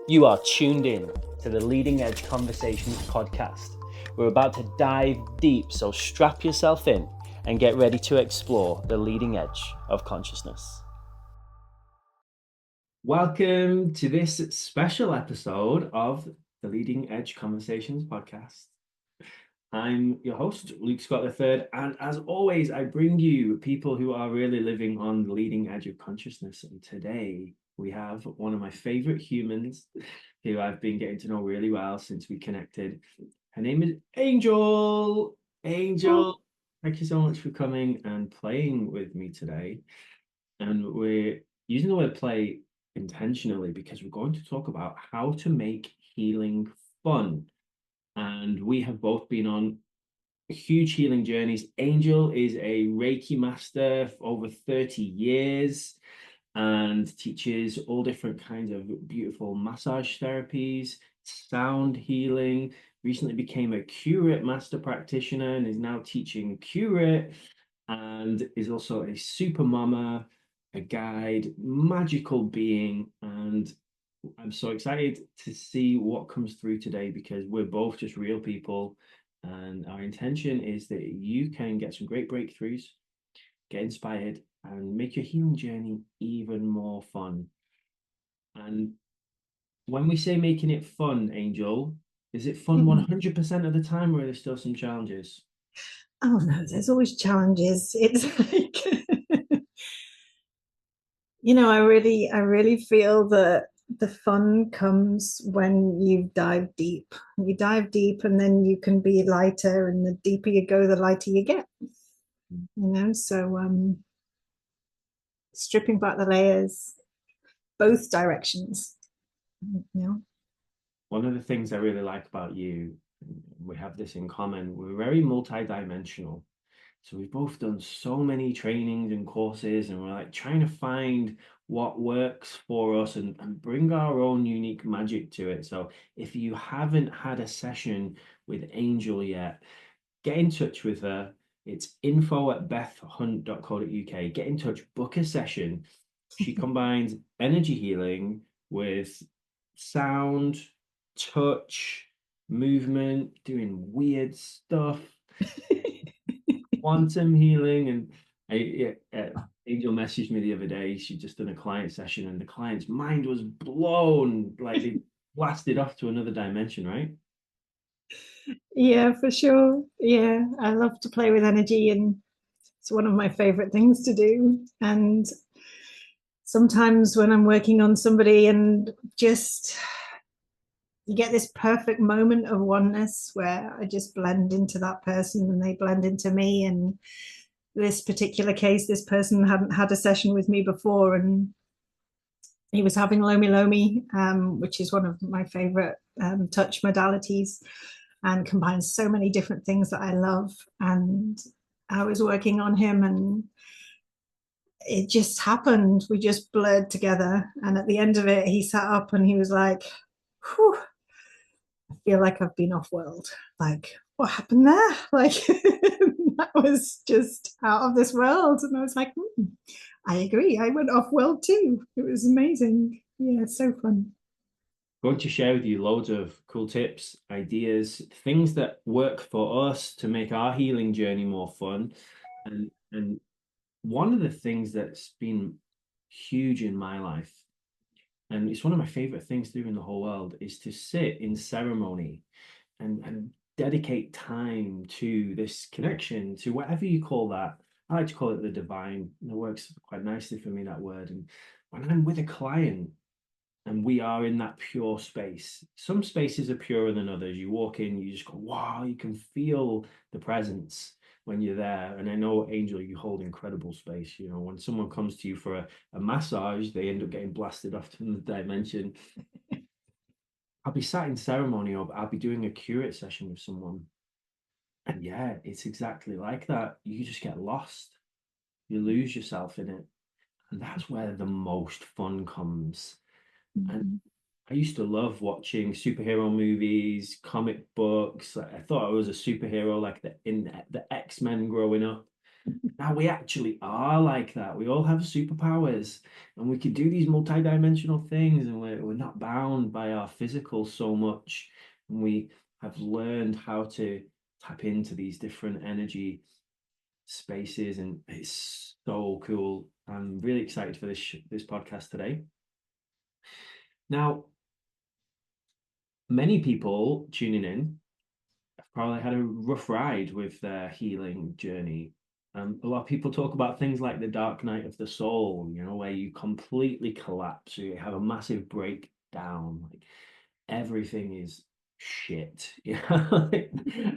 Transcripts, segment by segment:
You are tuned in to the Leading Edge Conversations podcast. We're about to dive deep, so strap yourself in and get ready to explore the leading edge of consciousness. Welcome to this special episode of the Leading Edge Conversations podcast. I'm your host, Luke Scott III, and as always, I bring you people who are really living on the leading edge of consciousness. And today we have one of my favorite humans who I've been getting to know really well since we connected. Her name is Angel. Angel, thank you so much for coming and playing with me today. And we're using the word play intentionally because we're going to talk about how to make healing fun. And we have both been on huge healing journeys. Angel is a Reiki master for over 30 years and teaches all different kinds of beautiful massage therapies, sound healing, recently became a q-rit master practitioner and is now teaching q-rit, and is also a super mama, a guide, magical being. And I'm so excited to see what comes through today because we're both just real people. And our intention is that you can get some great breakthroughs, get inspired, and make your healing journey even more fun. And when we say making it fun, Angel, is it fun 100% of the time, or are there still some challenges? Oh no, there's always challenges. It's like, I really feel that the fun comes when you dive deep. You dive deep and then you can be lighter, and the deeper you go, the lighter you get. So stripping back the layers, both directions. One of the things I really like about you, we have this in common, we're very multi-dimensional. So we've both done so many trainings and courses, and we're like trying to find what works for us and bring our own unique magic to it. So if you haven't had a session with Angel yet, get in touch with her. It's info@bethhunt.co.uk. Get in touch, book a session. She combines energy healing with sound, touch, movement, doing weird stuff, quantum healing. And Angel messaged me the other day. She'd just done a client session, and the client's mind was blown, like they blasted off to another dimension, right? Yeah, for sure. Yeah, I love to play with energy, and it's one of my favorite things to do. And sometimes when I'm working on somebody and just you get this perfect moment of oneness where I just blend into that person and they blend into me. And this particular case, this person hadn't had a session with me before, and he was having lomi lomi, which is one of my favorite touch modalities, and combines so many different things that I love. And I was working on him, and it just happened. We just blurred together. And at the end of it, he sat up and he was like, whew, I feel like I've been off world. Like, what happened there? Like, that was just out of this world. And I was like, I agree. I went off world too. It was amazing. Yeah, so fun. Going to share with you loads of cool tips, ideas, things that work for us to make our healing journey more fun. And one of the things that's been huge in my life, and it's one of my favorite things to do in the whole world, is to sit in ceremony and dedicate time to this connection, to whatever you call that. I like to call it the divine. It works quite nicely for me, that word. And when I'm with a client and we are in that pure space, some spaces are purer than others. You walk in, you just go, wow, you can feel the presence when you're there. And I know, Angel, you hold incredible space. You know, when someone comes to you for a massage, they end up getting blasted off to the dimension. I'll be sat in ceremony, or I'll be doing a q-rit session with someone. And yeah, it's exactly like that. You just get lost. You lose yourself in it. And that's where the most fun comes. And I used to love watching superhero movies, comic books. I thought I was a superhero, like in the X-Men growing up. Now we actually are like that. We all have superpowers and we can do these multidimensional things, and we're not bound by our physical so much. And we have learned how to tap into these different energy spaces, and it's so cool. I'm really excited for this podcast today. Now, many people tuning in have probably had a rough ride with their healing journey. A lot of people talk about things like the dark night of the soul, where you completely collapse, you have a massive breakdown, like everything is shit,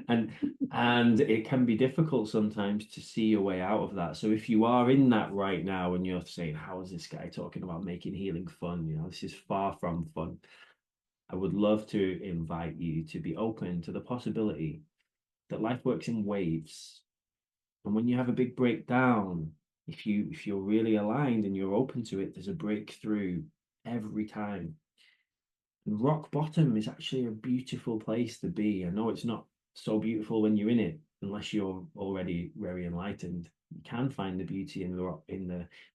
and it can be difficult sometimes to see your way out of that. So if you are in that right now and you're saying, how is this guy talking about making healing fun? This is far from fun. I would love to invite you to be open to the possibility that life works in waves. And when you have a big breakdown, if you're really aligned and you're open to it, there's a breakthrough every time. And rock bottom is actually a beautiful place to be. I know it's not so beautiful when you're in it, unless you're already very enlightened. You can find the beauty in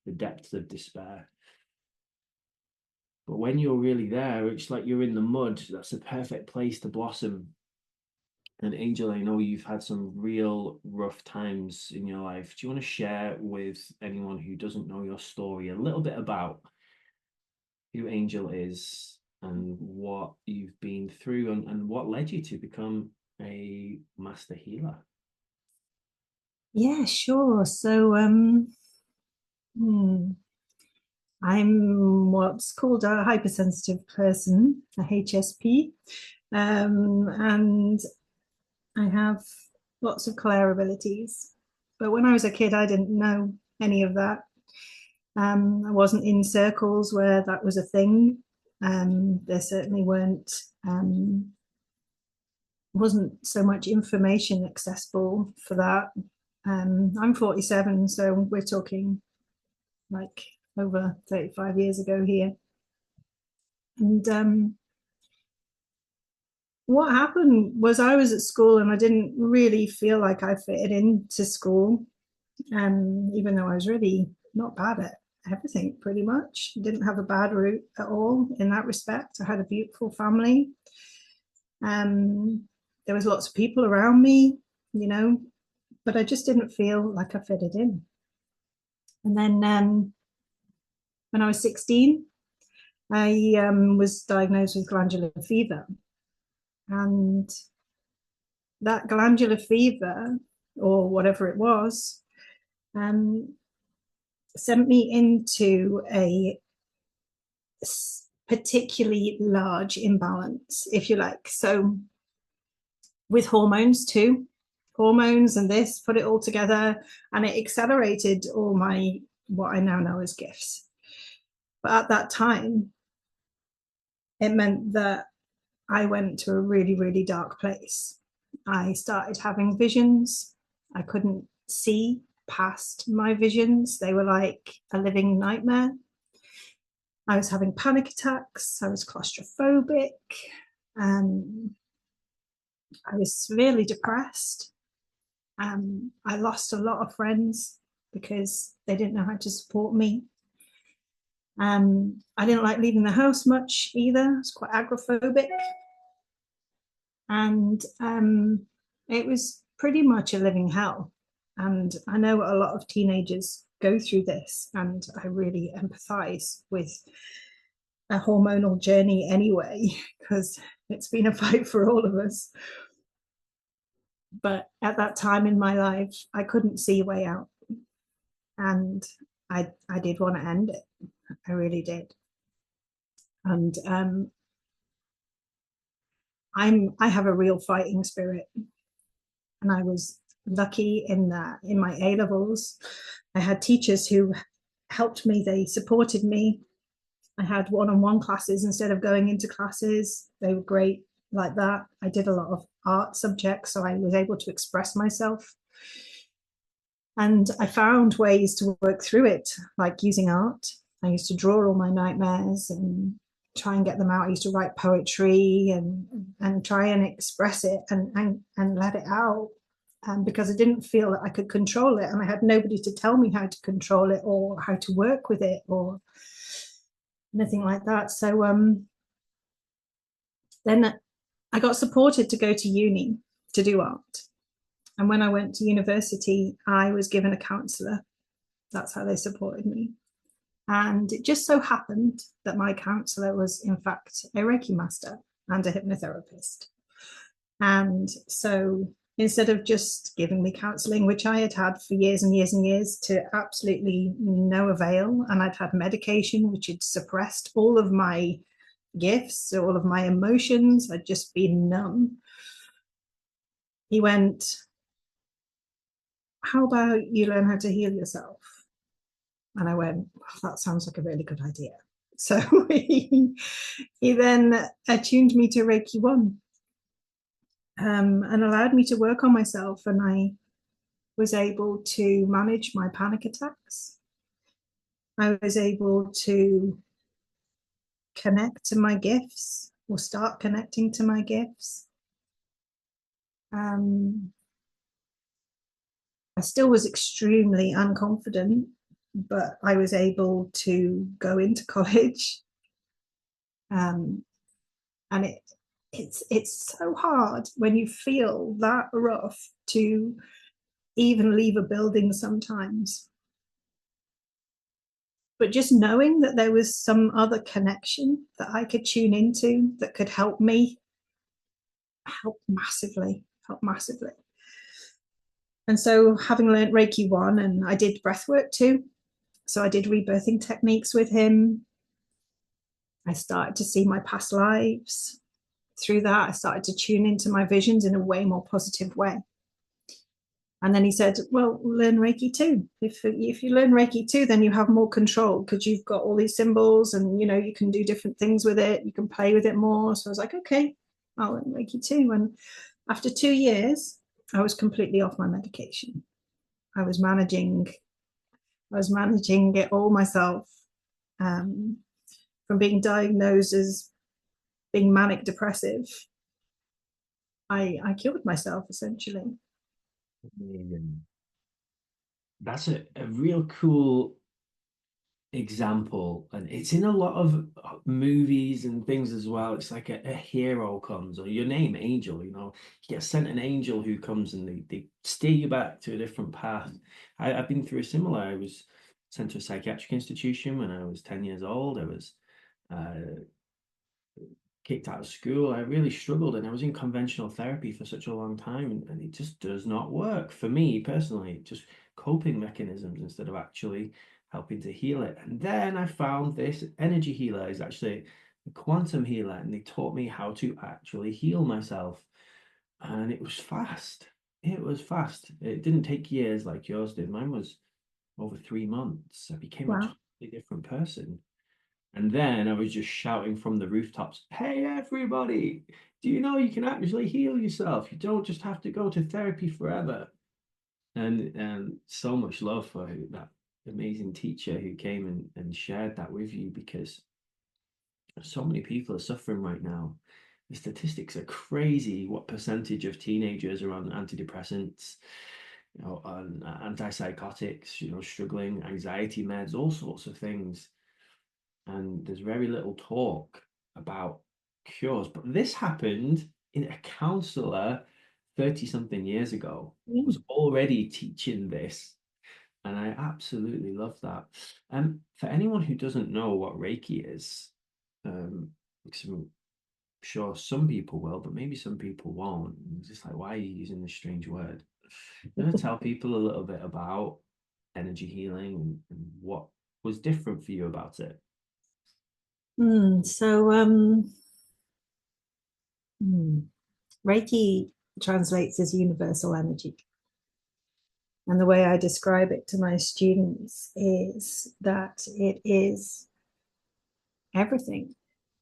the depths of despair. But when you're really there, it's like you're in the mud. That's a perfect place to blossom. And Angel, I know you've had some real rough times in your life. Do you want to share with anyone who doesn't know your story a little bit about who Angel is and what you've been through, and what led you to become a master healer? Yeah, sure. So, I'm what's called a hypersensitive person, a HSP, and I have lots of Claire abilities. But when I was a kid, I didn't know any of that. I wasn't in circles where that was a thing. There certainly wasn't so much information accessible for that. I'm 47, so we're talking like over 35 years ago here. And what happened was I was at school and I didn't really feel like I fitted into school, even though I was really not bad at everything pretty much. Didn't have a bad route at all in that respect. I had a beautiful family. There was lots of people around me, but I just didn't feel like I fitted in. And then when I was 16, I was diagnosed with glandular fever. And that glandular fever, or whatever it was, sent me into a particularly large imbalance, if you like. So with hormones too, hormones and this, put it all together, and it accelerated all my, what I now know as gifts. But at that time, it meant that I went to a really, really dark place. I started having visions. I couldn't see past my visions. They were like a living nightmare. I was having panic attacks. I was claustrophobic. I was severely depressed. I lost a lot of friends because they didn't know how to support me. I didn't like leaving the house much either. I was quite agoraphobic. And it was pretty much a living hell. And I know a lot of teenagers go through this, and I really empathize with a hormonal journey anyway, because it's been a fight for all of us. But at that time in my life, I couldn't see a way out. And I did want to end it. I really did. And I have a real fighting spirit. And I was lucky in that in my A levels, I had teachers who helped me, they supported me. I had one-on-one classes instead of going into classes. They were great like that. I did a lot of art subjects, so I was able to express myself. And I found ways to work through it, like using art. I used to draw all my nightmares and try and get them out. I used to write poetry and try and express it and let it out. because I didn't feel that I could control it, and I had nobody to tell me how to control it or how to work with it or anything like that. So then I got supported to go to uni to do art. And when I went to university, I was given a counsellor. That's how they supported me. And it just so happened that my counsellor was, in fact, a Reiki master and a hypnotherapist. And so instead of just giving me counselling, which I had had for years and years and years to absolutely no avail, and I'd had medication which had suppressed all of my gifts, all of my emotions, I'd just been numb. He went, how about you learn how to heal yourself? And I went, well, that sounds like a really good idea. So he then attuned me to Reiki 1 and allowed me to work on myself. And I was able to manage my panic attacks. I was able to connect to my gifts or start connecting to my gifts. I still was extremely unconfident, but I was able to go into college. And it's so hard when you feel that rough to even leave a building sometimes. But just knowing that there was some other connection that I could tune into that could help me helped massively. And so having learned Reiki 1, and I did breath work too. So I did rebirthing techniques with him. I started to see my past lives. Through that, I started to tune into my visions in a way more positive way. And then he said, well, learn Reiki 2. If you learn Reiki 2, then you have more control because you've got all these symbols and, you know, you can do different things with it. You can play with it more. So I was like, okay, I'll learn Reiki 2. And after 2 years, I was completely off my medication. I was managing it all myself, from being diagnosed as being manic depressive. I cured myself essentially. That's a real cool example, and it's in a lot of movies and things as well. It's like a hero comes, or your name Angel, you know, you get sent an angel who comes and they steer you back to a different path. I've been through a similar. I was sent to a psychiatric institution when I was 10 years old. I was kicked out of school. I really struggled, and I was in conventional therapy for such a long time, and it just does not work for me personally. Just coping mechanisms instead of actually helping to heal it. And then I found this energy healer is actually a quantum healer, and they taught me how to actually heal myself. And it was fast. It was fast. It didn't take years like yours did. Mine was over 3 months. I became a Wow. totally different person. And then I was just shouting from the rooftops, hey, everybody, do you know you can actually heal yourself? You don't just have to go to therapy forever. And so much love for that amazing teacher who came and shared that with you, because so many people are suffering right now. The statistics are crazy. What percentage of teenagers are on antidepressants, you know, on antipsychotics, you know, struggling, anxiety meds, all sorts of things. And there's very little talk about cures. But this happened in a counselor 30 something years ago, was already teaching this. And I absolutely love that. For anyone who doesn't know what Reiki is, because I'm sure some people will, but maybe some people won't. It's just like, why are you using this strange word? I'm going to tell people a little bit about energy healing and what was different for you about it. Reiki translates as universal energy. And the way I describe it to my students is that it is everything.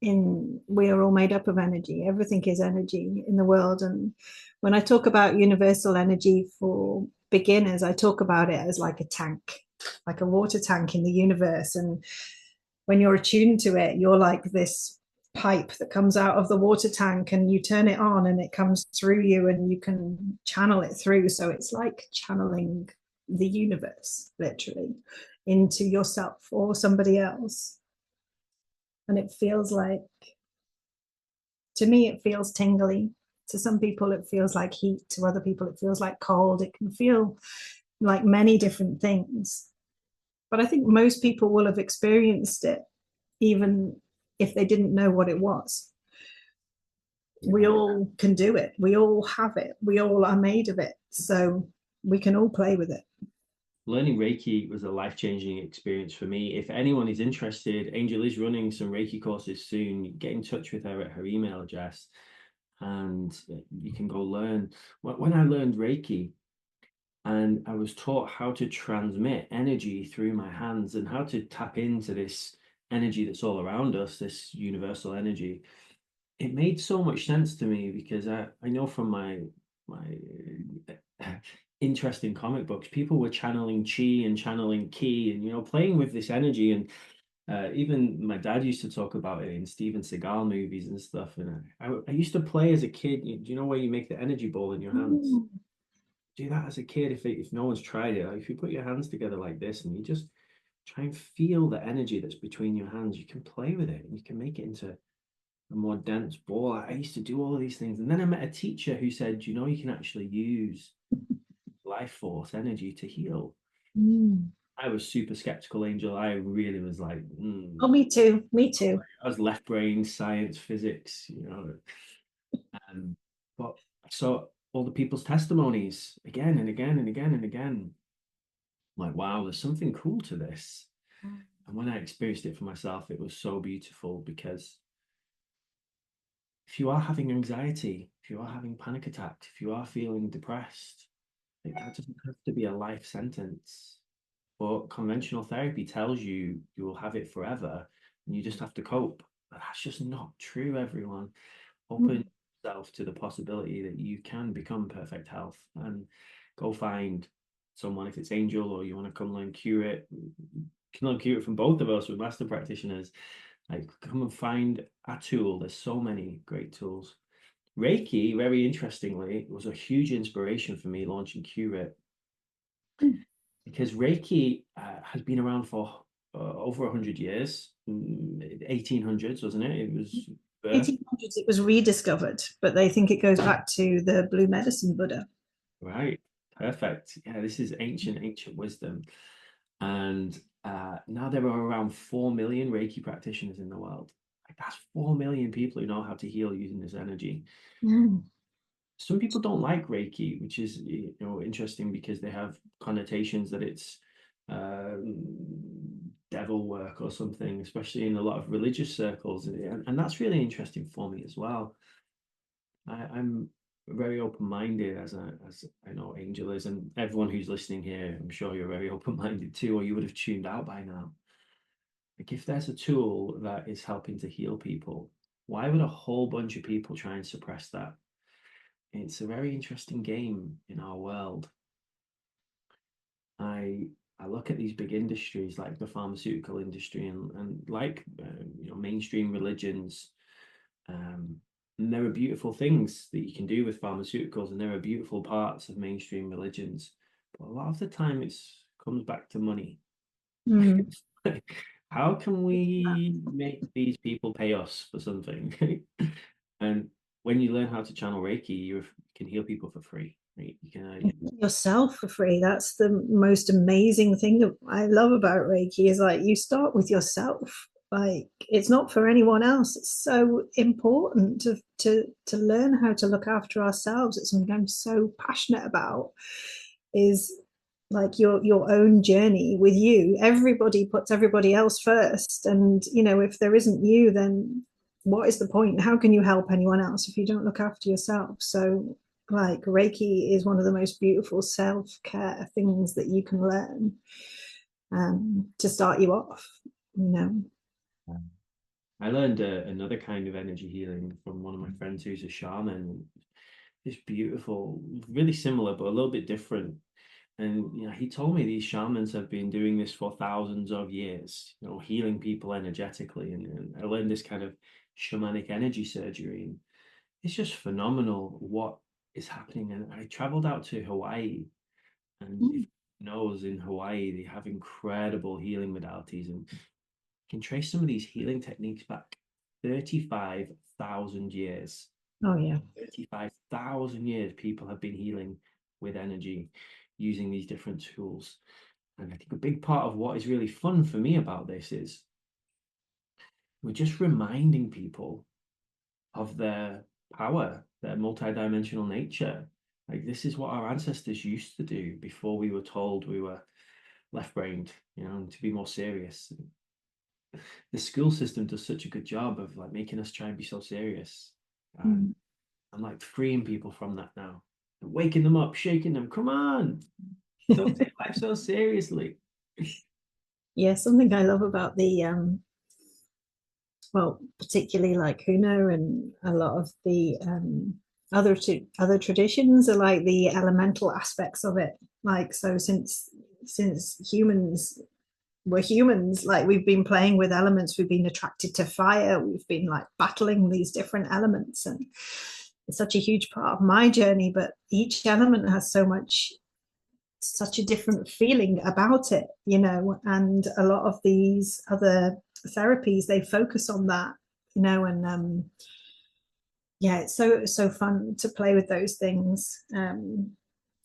We are all made up of energy. Everything is energy in the world. And when I talk about universal energy for beginners, I talk about it as like a tank, like a water tank in the universe. And when you're attuned to it, you're like this pipe that comes out of the water tank, and you turn it on and it comes through you and you can channel it through. So it's like channeling the universe literally into yourself or somebody else. And it feels like, to me, it feels tingly. To some people, it feels like heat. To other people, it feels like cold. It can feel like many different things. But I think most people will have experienced it, even if they didn't know what it was. We all can do it. We all have it. We all are made of it. So we can all play with it. Learning Reiki was a life-changing experience for me. If anyone is interested, Angel is running some Reiki courses soon. Get in touch with her at her email address and you can go learn. When I learned Reiki and I was taught how to transmit energy through my hands and how to tap into this energy that's all around us, this universal energy, it made so much sense to me because I know from my interest in comic books, people were channeling chi and channeling ki and playing with this energy. And even my dad used to talk about it in Steven Seagal movies and stuff. And I used to play as a kid. Do you know where you make the energy ball in your hands? Mm. Do that as a kid if no one's tried it. Like if you put your hands together like this and you just try and feel the energy that's between your hands, you can play with it and you can make it into a more dense ball. I used to do all of these things. And then I met a teacher who said, you can actually use life force energy to heal. Mm. I was super skeptical, Angel. I really was like, Oh, me too. Me too. I was left brain, science, physics, but I saw all the people's testimonies again and again and again and again. I'm like, wow, there's something cool to this. And when I experienced it for myself, it was so beautiful because if you are having anxiety, if you are having panic attacks, if you are feeling depressed, that doesn't have to be a life sentence. But conventional therapy tells you you will have it forever and you just have to cope. But that's just not true, everyone. Open Mm. yourself to the possibility that you can become perfect health and go find someone, if it's Angel or you want to come learn q-rit, can learn q-rit from both of us with master practitioners. Like come and find a tool. There's so many great tools. Reiki, very interestingly, was a huge inspiration for me launching q-rit because Reiki has been around for over 100 years, 1800s, wasn't it? It was birth. 1800s, it was rediscovered, but they think it goes back to the blue medicine Buddha. Right. Perfect. Yeah, this is ancient wisdom. And now there are around 4 million Reiki practitioners in the world. Like that's 4 million people who know how to heal using this energy. Mm. Some people don't like Reiki, which is interesting because they have connotations that it's devil work or something, especially in a lot of religious circles, and that's really interesting for me as well. I'm very open-minded as I know Angel is, and everyone who's listening here, I'm sure you're very open-minded too, or you would have tuned out by now. Like if there's a tool that is helping to heal people, why would a whole bunch of people try and suppress that? It's a very interesting game in our world. I I look at these big industries like the pharmaceutical industry and like mainstream religions. Um, and there are beautiful things that you can do with pharmaceuticals, and there are beautiful parts of mainstream religions. But a lot of the time, it's comes back to money. Mm. How can we make these people pay us for something? And when you learn how to channel Reiki, you can heal people for free. Right? You can. Yourself for free. That's the most amazing thing that I love about Reiki, is like you start with yourself. Like it's not for anyone else. It's so important to learn how to look after ourselves. It's something I'm so passionate about, is like your own journey with you. Everybody puts everybody else first, and if there isn't you, then what is the point? How can you help anyone else if you don't look after yourself? So like Reiki is one of the most beautiful self-care things that you can learn, to start you off, you know. I learned another kind of energy healing from one of my friends who's a shaman. It's beautiful, really similar, but a little bit different. And he told me these shamans have been doing this for thousands of years, healing people energetically. And I learned this kind of shamanic energy surgery. And it's just phenomenal what is happening. And I traveled out to Hawaii, and if knows, in Hawaii they have incredible healing modalities, and you can trace some of these healing techniques back 35,000 years. Oh yeah. 35,000 years people have been healing with energy using these different tools. And I think a big part of what is really fun for me about this is we're just reminding people of their power, their multidimensional nature. Like, this is what our ancestors used to do before we were told we were left-brained, and to be more serious. The school system does such a good job of like making us try and be so serious. I'm like freeing people from that now, waking them up, shaking them. Come on, don't take life so seriously. Yeah, something I love about the well, particularly like Huno and a lot of the other traditions are like the elemental aspects of it. Like, so since humans were humans, like we've been playing with elements, we've been attracted to fire, we've been like battling these different elements, and it's such a huge part of my journey. But each element has such a different feeling about it, and a lot of these other therapies, they focus on that, and yeah, it's so fun to play with those things.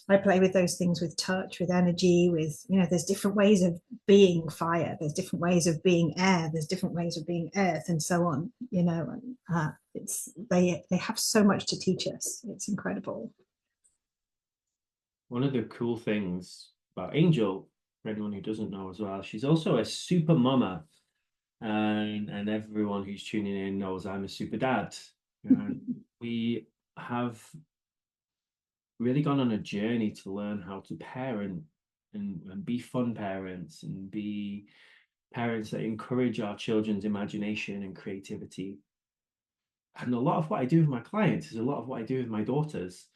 I play with those things with touch, with energy, with, there's different ways of being fire, there's different ways of being air, there's different ways of being earth, and so on, and it's they have so much to teach us. It's incredible. One of the cool things about Angel, for anyone who doesn't know as well, she's also a super mama. And everyone who's tuning in knows I'm a super dad. And we have really gone on a journey to learn how to parent and be fun parents and be parents that encourage our children's imagination and creativity. And a lot of what I do with my clients is a lot of what I do with my daughters.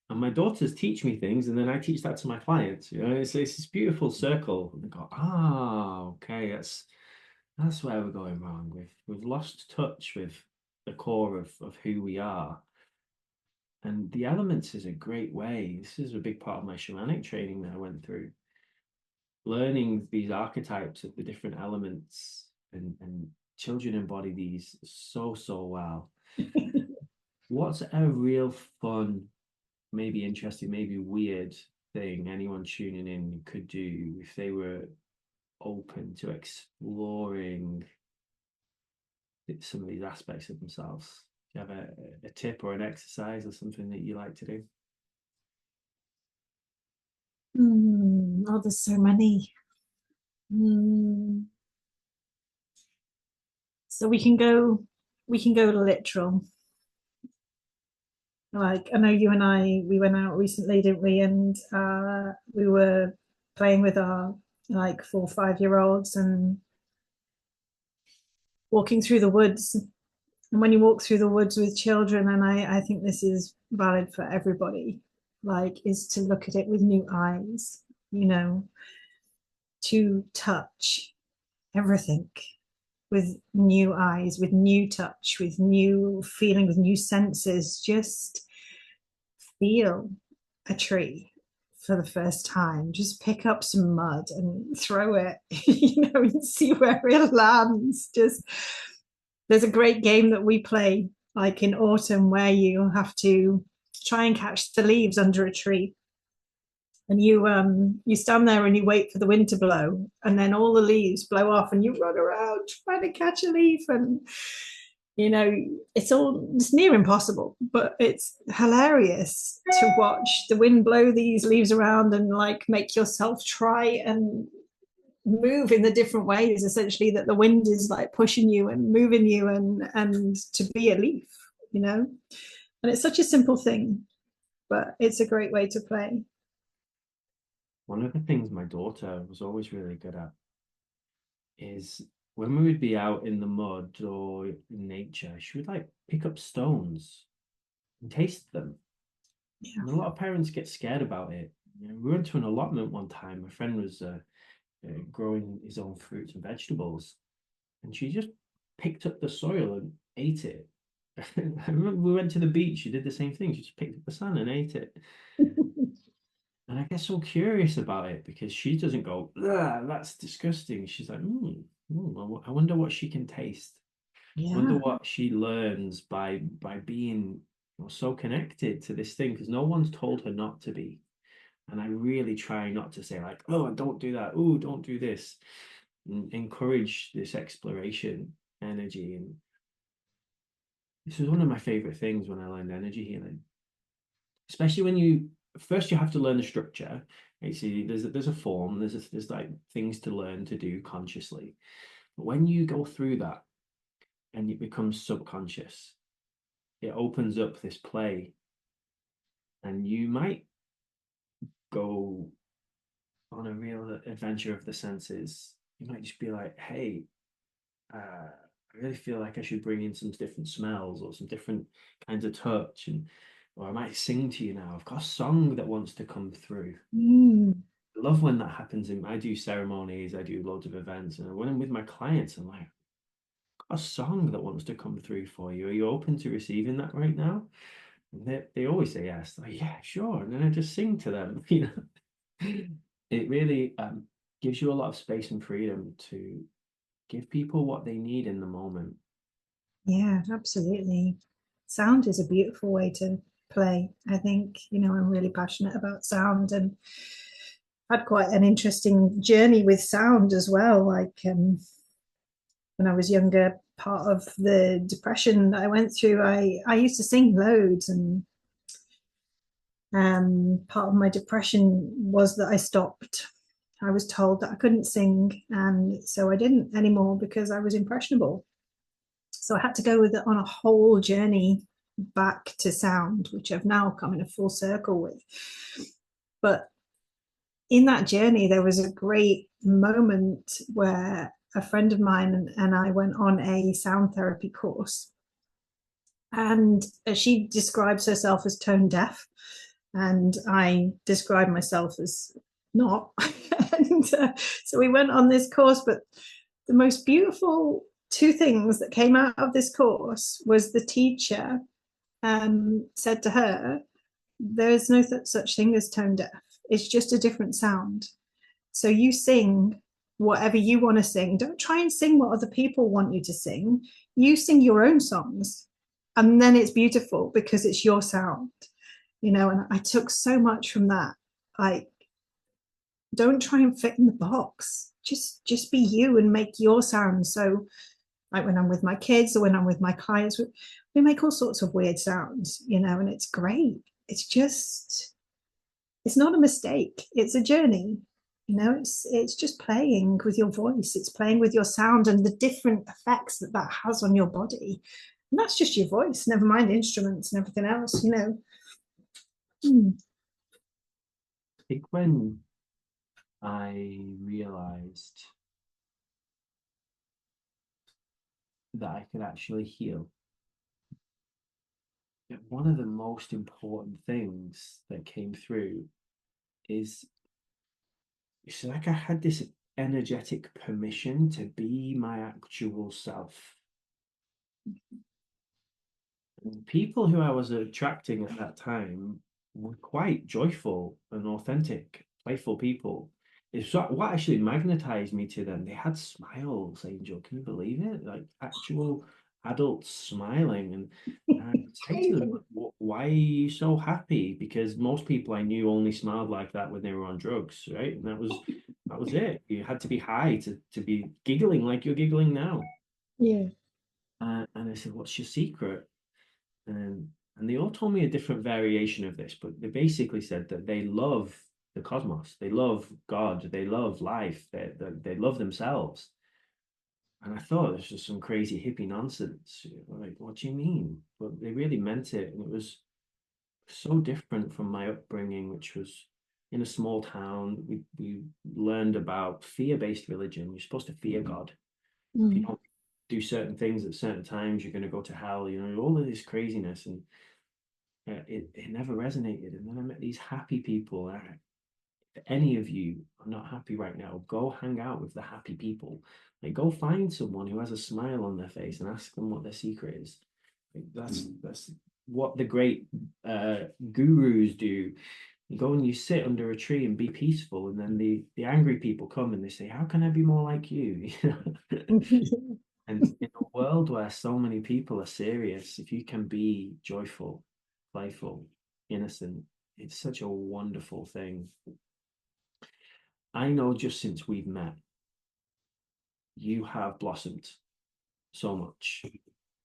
And my daughters teach me things, and then I teach that to my clients. It's this beautiful circle. And they go, okay, that's where we're going wrong. We've lost touch with the core of who we are. And the elements is a great way. This is a big part of my shamanic training that I went through. Learning these archetypes of the different elements, and children embody these so well. What's a real fun, maybe interesting, maybe weird thing anyone tuning in could do if they were open to exploring some of these aspects of themselves? Do you have a tip or an exercise or something that you like to do? Oh, there's so many. So we can go literal. Like, I know you and we went out recently, didn't we? And we were playing with our like 4 or 5-year-olds and walking through the woods. And when you walk through the woods with children, and I think this is valid for everybody, like, is to look at it with new eyes, to touch everything with new eyes, with new touch, with new feeling, with new senses. Just feel a tree for the first time. Just pick up some mud and throw it, and see where it lands. There's a great game that we play like in autumn where you have to try and catch the leaves under a tree, and you stand there and you wait for the wind to blow, and then all the leaves blow off and you run around trying to catch a leaf, and it's near impossible, but it's hilarious to watch the wind blow these leaves around and like make yourself try and move in the different ways, essentially, that the wind is like pushing you and moving you, and to be a leaf, and it's such a simple thing, but it's a great way to play. One of the things my daughter was always really good at is when we would be out in the mud or in nature, she would like pick up stones and taste them. Yeah. And a lot of parents get scared about it. We went to an allotment one time. A friend was growing his own fruits and vegetables, and she just picked up the soil and ate it. I remember we went to the beach. She did the same thing. She just picked up the sand and ate it. And I get so curious about it because she doesn't go, "Ugh, that's disgusting." She's like, I wonder what she can taste. I wonder Yeah. what she learns by being so connected to this thing because no one's told her not to be. And I really try not to say like, "Oh, don't do that. Oh, don't do this." And encourage this exploration energy. And this was one of my favorite things when I learned energy healing, especially when you first you have to learn the structure. Right? See, there's a form, there's like things to learn to do consciously. But when you go through that and it becomes subconscious, it opens up this play, and you might go on a real adventure of the senses. You might just be like, hey, I really feel like I should bring in some different smells or some different kinds of touch, and or I might sing to you now. I've got a song that wants to come through. Mm. I love when that happens. I do ceremonies, I do loads of events, and when I'm with my clients, I'm like, I've got a song that wants to come through for you. Are you open to receiving that right now? And they always say yes. Like, yeah, sure. And then I just sing to them. It really gives you a lot of space and freedom to give people what they need in the moment. Yeah, absolutely. Sound is a beautiful way to play. I think, I'm really passionate about sound and had quite an interesting journey with sound as well. Like when I was younger, part of the depression that I went through, I used to sing loads, and part of my depression was that I stopped. I was told that I couldn't sing, and so I didn't anymore because I was impressionable. So I had to go with it on a whole journey back to sound, which I've now come in a full circle with. But in that journey, there was a great moment where a friend of mine and I went on a sound therapy course. And she describes herself as tone deaf, and I describe myself as not. And so we went on this course, but the most beautiful two things that came out of this course was the teacher said to her, there is no such thing as tone deaf. It's just a different sound. So you sing whatever you want to sing. Don't try and sing what other people want you to sing. You sing your own songs. And then it's beautiful because it's your sound, and I took so much from that. Like, don't try and fit in the box. Just be you and make your sound. So like when I'm with my kids or when I'm with my clients, we make all sorts of weird sounds, and it's great. It's not a mistake. It's a journey. It's just playing with your voice. It's playing with your sound and the different effects that that has on your body. And that's just your voice, never mind instruments and everything else. Mm. I think when I realized that I could actually heal, one of the most important things that came through is it's like I had this energetic permission to be my actual self. And people who I was attracting at that time were quite joyful and authentic, playful people. It's what actually magnetized me to them. They had smiles, Angel. Can you believe it? Like actual adults smiling. And I would say to them, why are you so happy? Because most people I knew only smiled like that when they were on drugs, right? And that was it. You had to be high to be giggling like you're giggling now. Yeah. And I said, what's your secret? And they all told me a different variation of this, but they basically said that they love the cosmos, they love God, they love life, they love themselves. And I thought this was some crazy hippie nonsense. Like, what do you mean? But they really meant it. And it was so different from my upbringing, which was in a small town. We learned about fear-based religion. You're supposed to fear God. If you Mm. don't do certain things at certain times, you're going to go to hell, all of this craziness. And it never resonated. And then I met these happy people. if any of you are not happy right now, go hang out with the happy people. Like, go find someone who has a smile on their face and ask them what their secret is. Like, that's what the great gurus do. You go and you sit under a tree and be peaceful, and then the angry people come and they say, "How can I be more like you?" And in a world where so many people are serious, if you can be joyful, playful, innocent, it's such a wonderful thing. I know just since we've met, you have blossomed so much.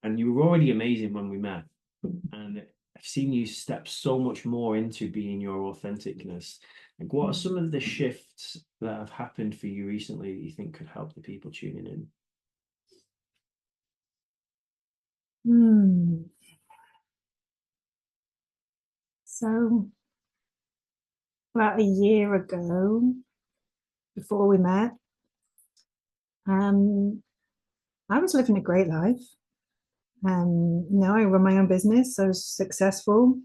And you were already amazing when we met. And I've seen you step so much more into being your authenticness. Like, what are some of the shifts that have happened for you recently that you think could help the people tuning in? So about a year ago, before we met, I was living a great life. Now I run my own business, so I was successful.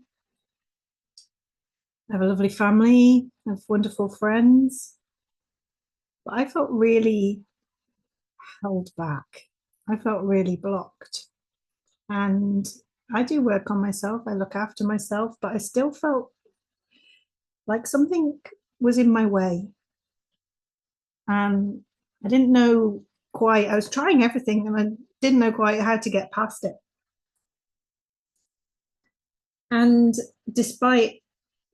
I have a lovely family, I have wonderful friends. But I felt really held back. I felt really blocked. And I do work on myself, I look after myself, but I still felt like something was in my way. I didn't know quite, I was trying everything and I didn't know quite how to get past it. And despite,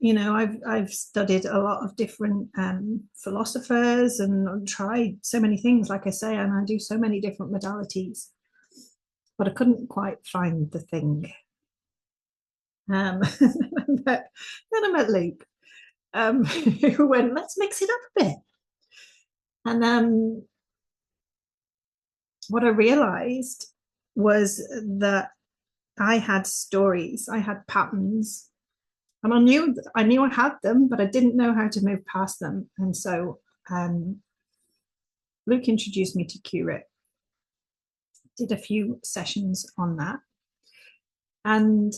I've studied a lot of different philosophers and tried so many things, like I say, and I do so many different modalities, but I couldn't quite find the thing. Then I met Luke, who went, let's mix it up a bit. And what I realized was that I had stories, I had patterns, and I knew I had them, but I didn't know how to move past them. And so Luke introduced me to q-rit, did a few sessions on that, and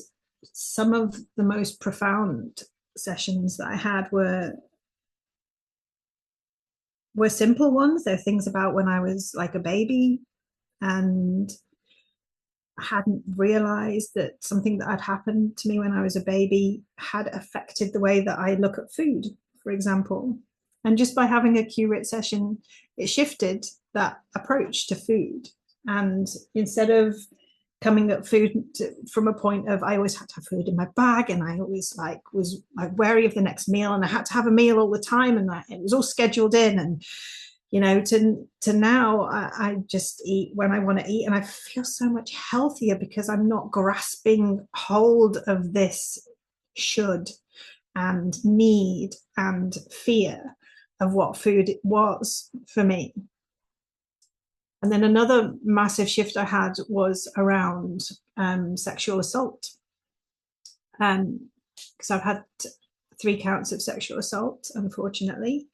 some of the most profound sessions that I had were simple ones. They're things about when I was like a baby, and I hadn't realized that something that had happened to me when I was a baby had affected the way that I look at food, for example. And just by having a q-rit session, it shifted that approach to food. And instead of coming at food from a point of I always had to have food in my bag, and I always was wary of the next meal, and I had to have a meal all the time, and it was all scheduled in, and to now I just eat when I want to eat, and I feel so much healthier because I'm not grasping hold of this should and need and fear of what food was for me. And then another massive shift I had was around sexual assault. Because I've had 3 counts of sexual assault, unfortunately,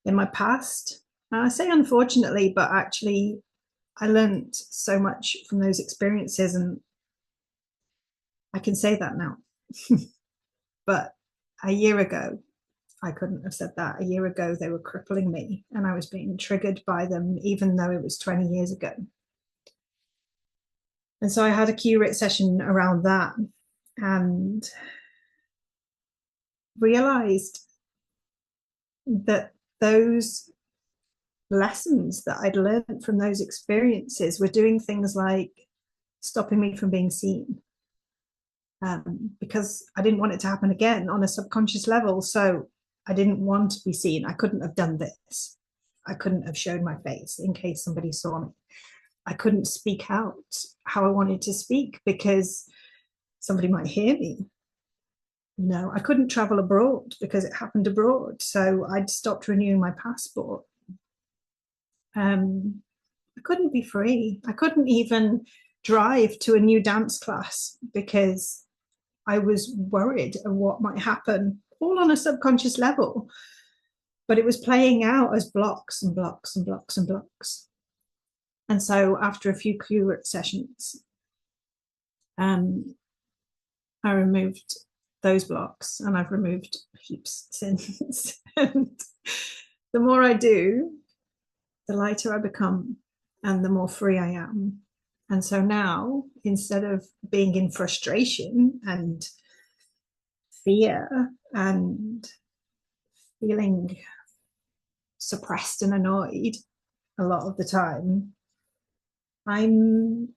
in my past. I say unfortunately, but actually I learned so much from those experiences, and I can say that now. But a year ago, I couldn't have said that. A year ago, they were crippling me, and I was being triggered by them, even though it was 20 years ago. And so I had a q-rit session around that and realized that those lessons that I'd learned from those experiences were doing things like stopping me from being seen, because I didn't want it to happen again on a subconscious level. So I didn't want to be seen. I couldn't have done this. I couldn't have shown my face in case somebody saw me. I couldn't speak out how I wanted to speak because somebody might hear me. No, I couldn't travel abroad because it happened abroad. So I'd stopped renewing my passport. I couldn't be free. I couldn't even drive to a new dance class because I was worried of what might happen, all on a subconscious level. But it was playing out as blocks and blocks and blocks and blocks. And so after a few q-rit sessions, I removed those blocks, and I've removed heaps since. And the more I do, the lighter I become and the more free I am. And so now, instead of being in frustration and fear and feeling suppressed and annoyed a lot of the time, I'm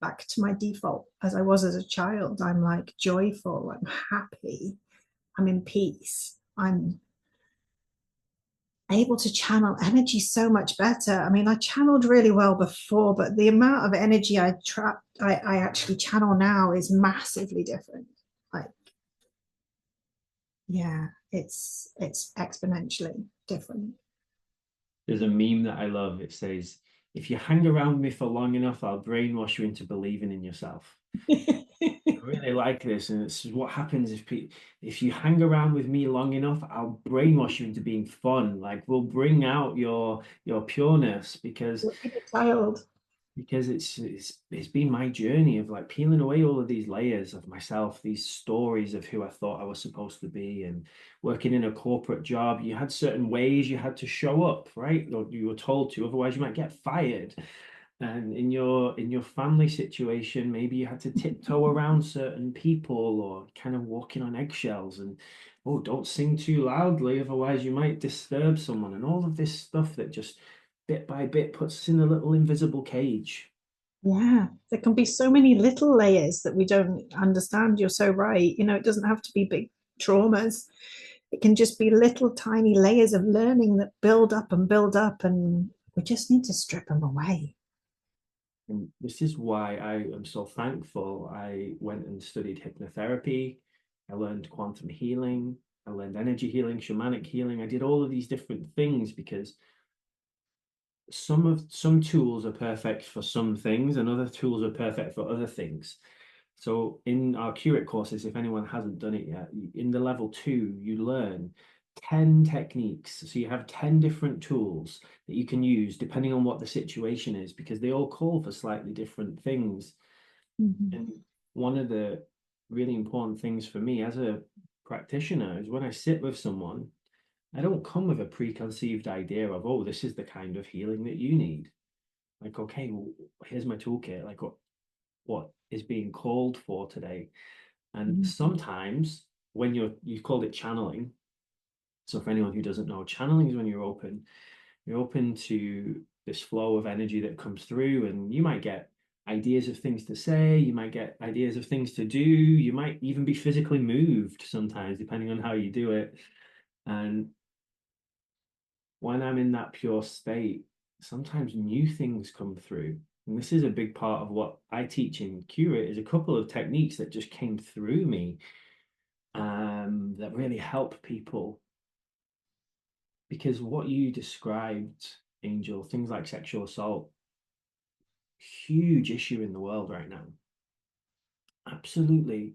back to my default as I was as a child. I'm like joyful, I'm happy, I'm in peace, I'm able to channel energy so much better. I mean, I channeled really well before, but the amount of energy I actually channel now is massively different. Like, yeah, it's exponentially different. There's a meme that I love. It says, if you hang around me for long enough, I'll brainwash you into believing in yourself. I really like this, and it's what happens if you hang around with me long enough, I'll brainwash you into being fun. Like we'll bring out your pureness Child. because it's been my journey of like peeling away all of these layers of myself, these stories of who I thought I was supposed to be, and working in a corporate job, you had certain ways you had to show up, right? Or you were told to, otherwise you might get fired. And in your family situation, maybe you had to tiptoe around certain people or kind of walking on eggshells and oh, don't sing too loudly, otherwise you might disturb someone, and all of this stuff that just bit by bit puts us in a little invisible cage. Yeah, there can be so many little layers that we don't understand. You're so right. You know, it doesn't have to be big traumas. It can just be little tiny layers of learning that build up, and we just need to strip them away. And this is why I am so thankful I went and studied hypnotherapy. I learned quantum healing. I learned energy healing, shamanic healing. I did all of these different things because some tools are perfect for some things and other tools are perfect for other things. So in our q-rit courses, if anyone hasn't done it yet, in the level 2, you learn 10 techniques. So you have 10 different tools that you can use depending on what the situation is, because they all call for slightly different things. Mhm. And one of the really important things for me as a practitioner is when I sit with someone, I don't come with a preconceived idea of, oh, this is the kind of healing that you need. Like, okay, well, here's my toolkit. Like, what is being called for today? And Mhm. sometimes when you called it channeling. So for anyone who doesn't know, channeling is when you're open to this flow of energy that comes through, and you might get ideas of things to say, you might get ideas of things to do, you might even be physically moved sometimes, depending on how you do it. And when I'm in that pure state, sometimes new things come through. And this is a big part of what I teach in q-rit is a couple of techniques that just came through me that really help people. Because what you described, Angel, things like sexual assault, huge issue in the world right now. Absolutely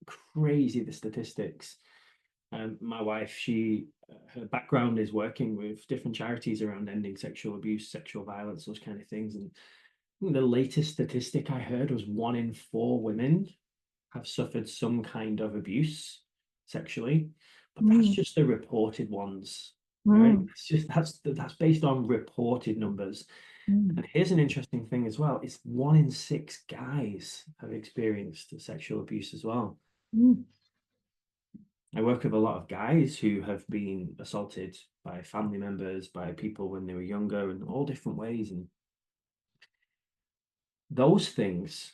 crazy, the statistics. My wife, her background is working with different charities around ending sexual abuse, sexual violence, those kind of things. And the latest statistic I heard was 1 in 4 women have suffered some kind of abuse sexually, but that's Mm. just the reported ones, right? Mm. That's based on reported numbers. Mm. And here's an interesting thing as well: it's 1 in 6 guys have experienced sexual abuse as well. Mm. I work with a lot of guys who have been assaulted by family members, by people when they were younger, in all different ways, and those things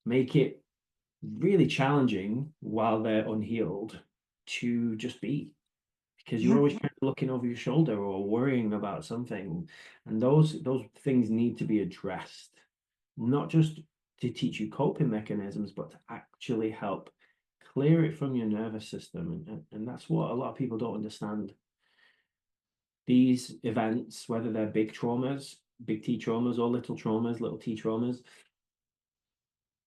make it really challenging while they're unhealed to just be, because you're Yeah. always kind of looking over your shoulder or worrying about something, and those things need to be addressed, not just to teach you coping mechanisms, but to actually help clear it from your nervous system. And that's what a lot of people don't understand. These events, whether they're big traumas, big T traumas, or little traumas, little T traumas,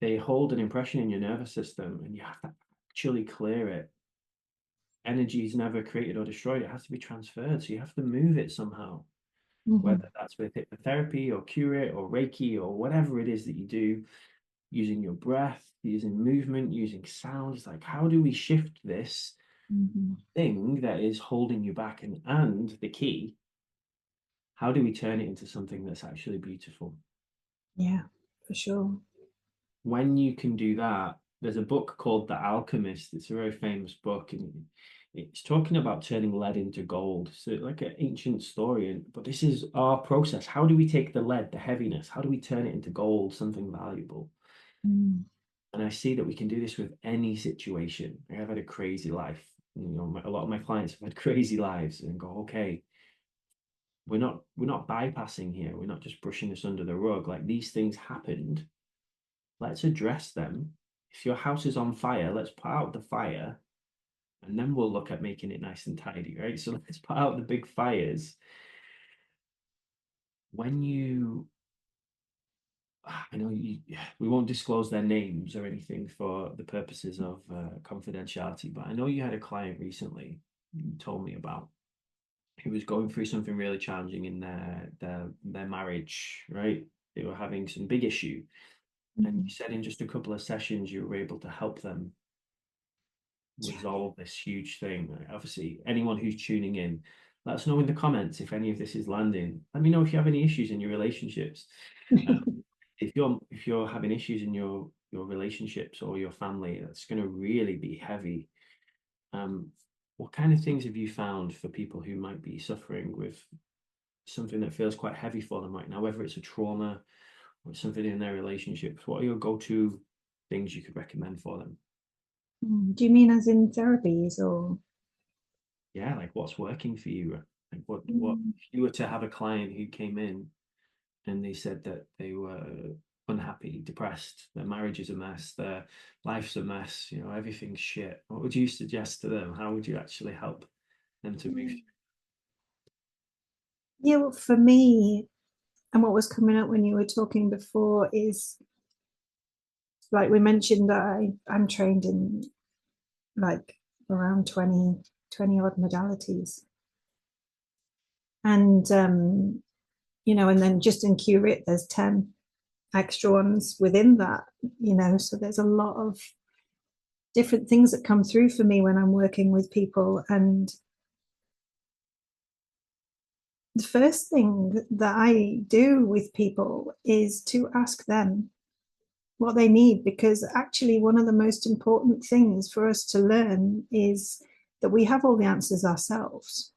they hold an impression in your nervous system, and you have to actually clear it. Energy is never created or destroyed, it has to be transferred. So you have to move it somehow, Mhm. whether that's with hypnotherapy or q-rit or Reiki or whatever it is that you do, using your breath, using movement, using sounds. Like, how do we shift this thing that is holding you back? And the key, how do we turn it into something that's actually beautiful? Yeah, for sure. When you can do that, there's a book called The Alchemist. It's a very famous book, and it's talking about turning lead into gold. So like an ancient story, but this is our process. How do we take the lead, the heaviness? How do we turn it into gold, something valuable? Mm. And I see that we can do this with any situation. I've had a crazy life. A lot of my clients have had crazy lives, and go, okay, we're not bypassing here. We're not just brushing this under the rug. Like, these things happened. Let's address them. If your house is on fire, let's put out the fire, and then we'll look at making it nice and tidy, right? So let's put out the big fires. When you, I know we won't disclose their names or anything for the purposes of confidentiality, but I know you had a client recently you told me about who was going through something really challenging in their marriage, right? They were having some big issue, and you said in just a couple of sessions you were able to help them Yeah. resolve this huge thing. Obviously, anyone who's tuning in, let us know in the comments if any of this is landing. Let me know if you have any issues in your relationships. If you're having issues in your relationships or your family, that's going to really be heavy. What kind of things have you found for people who might be suffering with something that feels quite heavy for them right now, whether it's a trauma or something in their relationships? What are your go-to things you could recommend for them? Do you mean as in therapies or? Yeah, like what's working for you? Like what Mm. if you were to have a client who came in and they said that they were unhappy, depressed, their marriage is a mess, their life's a mess, everything's shit. What would you suggest to them? How would you actually help them to move? Yeah, well, for me, and what was coming up when you were talking before is like we mentioned that I'm trained in like around 20 odd modalities. And and then just in q-rit there's 10 extra ones within that, so there's a lot of different things that come through for me when I'm working with people. And the first thing that I do with people is to ask them what they need, because actually one of the most important things for us to learn is that we have all the answers ourselves,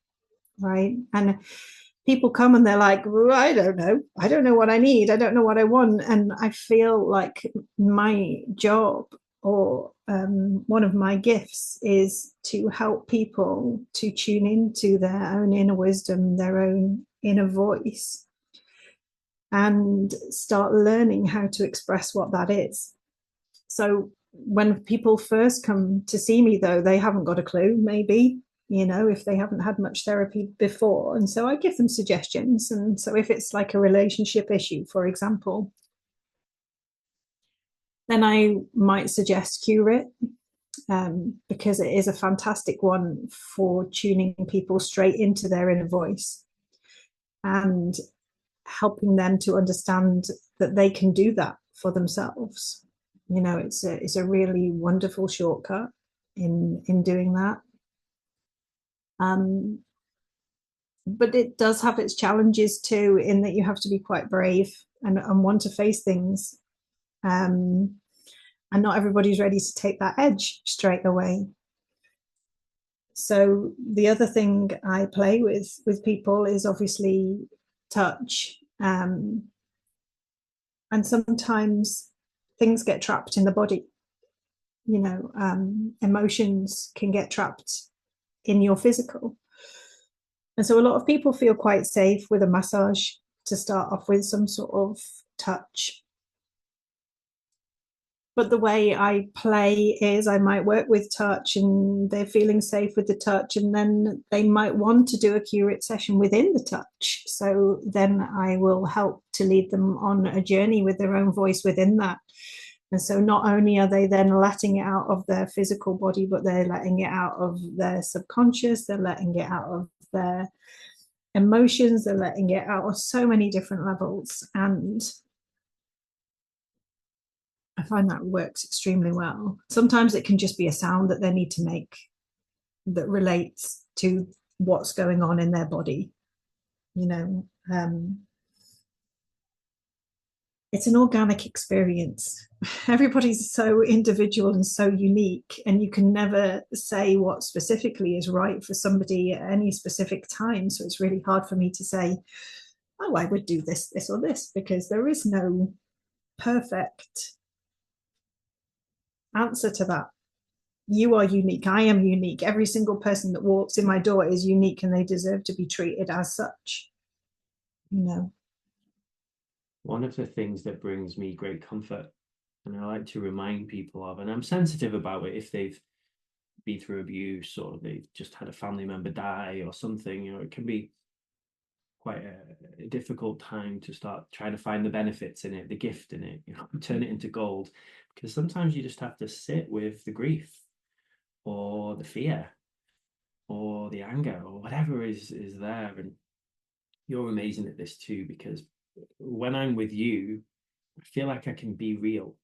right? And people come and they're like, well, I don't know what I need, I don't know what I want. And I feel like my job, or one of my gifts, is to help people to tune into their own inner wisdom, their own inner voice, and start learning how to express what that is. So when people first come to see me, though, they haven't got a clue, maybe, if they haven't had much therapy before. And so I give them suggestions. And so if it's like a relationship issue, for example, then I might suggest q-rit, because it is a fantastic one for tuning people straight into their inner voice and helping them to understand that they can do that for themselves. It's a really wonderful shortcut in doing that. But it does have its challenges too, in that you have to be quite brave and want to face things. And not everybody's ready to take that edge straight away. So the other thing I play with people is obviously touch. And sometimes things get trapped in the body. Emotions can get trapped in your physical. And so a lot of people feel quite safe with a massage to start off with, some sort of touch. But the way I play is I might work with touch and they're feeling safe with the touch, and then they might want to do a q-rit session within the touch. So then I will help to lead them on a journey with their own voice within that. And so not only are they then letting it out of their physical body, but they're letting it out of their subconscious, they're letting it out of their emotions, they're letting it out of so many different levels. And I find that works extremely well. Sometimes it can just be a sound that they need to make that relates to what's going on in their body. You know, it's an organic experience. Everybody's so individual and so unique, and you can never say what specifically is right for somebody at any specific time. So it's really hard for me to say, oh, I would do this, this, or this, because there is no perfect answer to that. You are unique. I am unique. Every single person that walks in my door is unique, and they deserve to be treated as such. You know. One of the things that brings me great comfort, and I like to remind people of, and I'm sensitive about it if they've been through abuse or they've just had a family member die or something, it can be quite a difficult time to start trying to find the benefits in it, the gift in it, turn it into gold. Because sometimes you just have to sit with the grief or the fear or the anger or whatever is there. And you're amazing at this too, because when I'm with you, I feel like I can be real.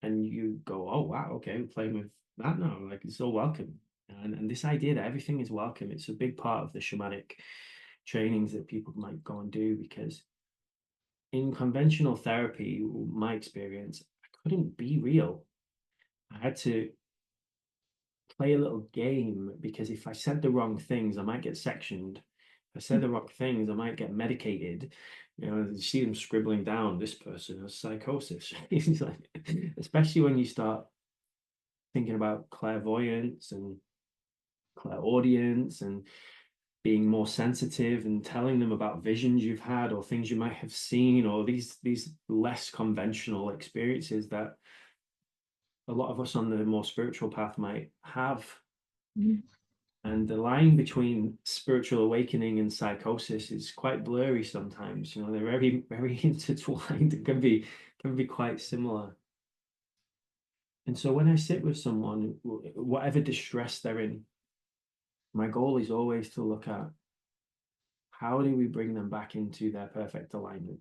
And you go, oh wow, okay, we're playing with that now. Like it's all welcome. And this idea that everything is welcome, it's a big part of the shamanic trainings that people might go and do, because in conventional therapy, my experience, I couldn't be real. I had to play a little game, because if I said the wrong things, I might get sectioned. If I said the wrong things, I might get medicated. You see them scribbling down, this person has psychosis. Especially when you start thinking about clairvoyance and clairaudience and being more sensitive and telling them about visions you've had or things you might have seen, or these less conventional experiences that a lot of us on the more spiritual path might have. Mm. And the line between spiritual awakening and psychosis is quite blurry sometimes. They're very, very intertwined. It can be quite similar. And so when I sit with someone, whatever distress they're in, my goal is always to look at how do we bring them back into their perfect alignment?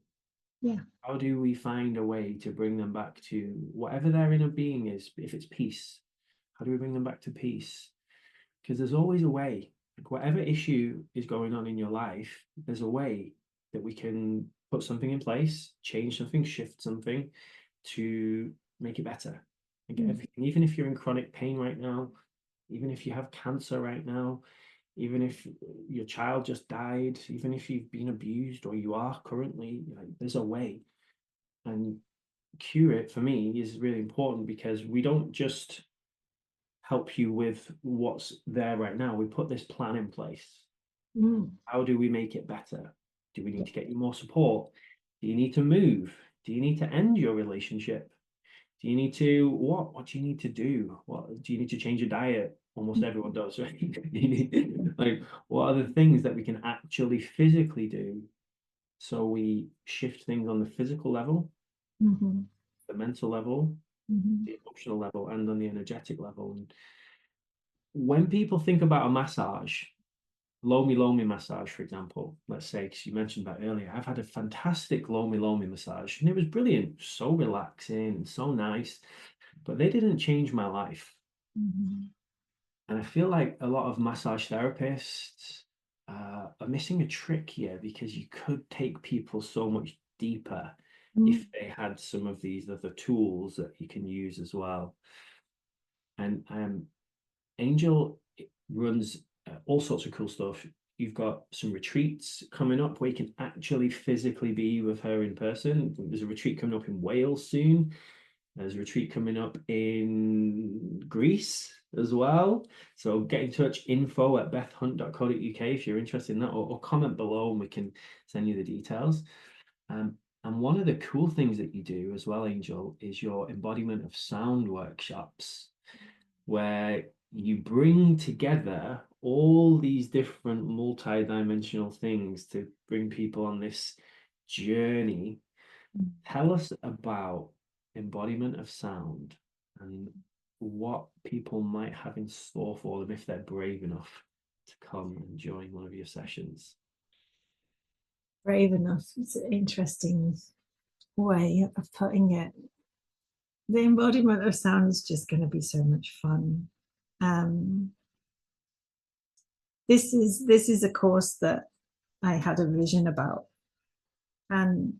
Yeah. How do we find a way to bring them back to whatever their inner being is? If it's peace, how do we bring them back to peace? Because there's always a way. Like whatever issue is going on in your life, there's a way that we can put something in place, change something, shift something to make it better and get Mm. everything. Even if you're in chronic pain right now, even if you have cancer right now, even if your child just died, even if you've been abused or you are currently, there's a way. And q-rit for me is really important, because we don't just help you with what's there right now. We put this plan in place. Mm. How do we make it better? Do we need to get you more support? Do you need to move? Do you need to end your relationship? Do you need to what do you need to do? What do you need to change your diet? Almost everyone does, right? Like, what are the things that we can actually physically do so we shift things on the physical level, Mm-hmm. the mental level, Mm-hmm. the emotional level, and on the energetic level? And when people think about a massage, Lomi Lomi massage, for example, let's say, because you mentioned that earlier, I've had a fantastic Lomi Lomi massage and it was brilliant, so relaxing, so nice, but they didn't change my life. Mm-hmm. And I feel like a lot of massage therapists are missing a trick here, because you could take people so much deeper Mm. if they had some of these other tools that you can use as well. And Angel runs all sorts of cool stuff. You've got some retreats coming up where you can actually physically be with her in person. There's a retreat coming up in Wales soon. There's a retreat coming up in Greece as well. So get in touch, info@bethhunt.co.uk if you're interested in that, or comment below and we can send you the details. And one of the cool things that you do as well, Angel, is your embodiment of sound workshops, where you bring together all these different multi-dimensional things to bring people on this journey. Tell us about embodiment of sound and what people might have in store for them if they're brave enough to come and join one of your sessions. Brave enough. It's an interesting way of putting it. The embodiment of sound is just going to be so much fun. This is a course that I had a vision about, and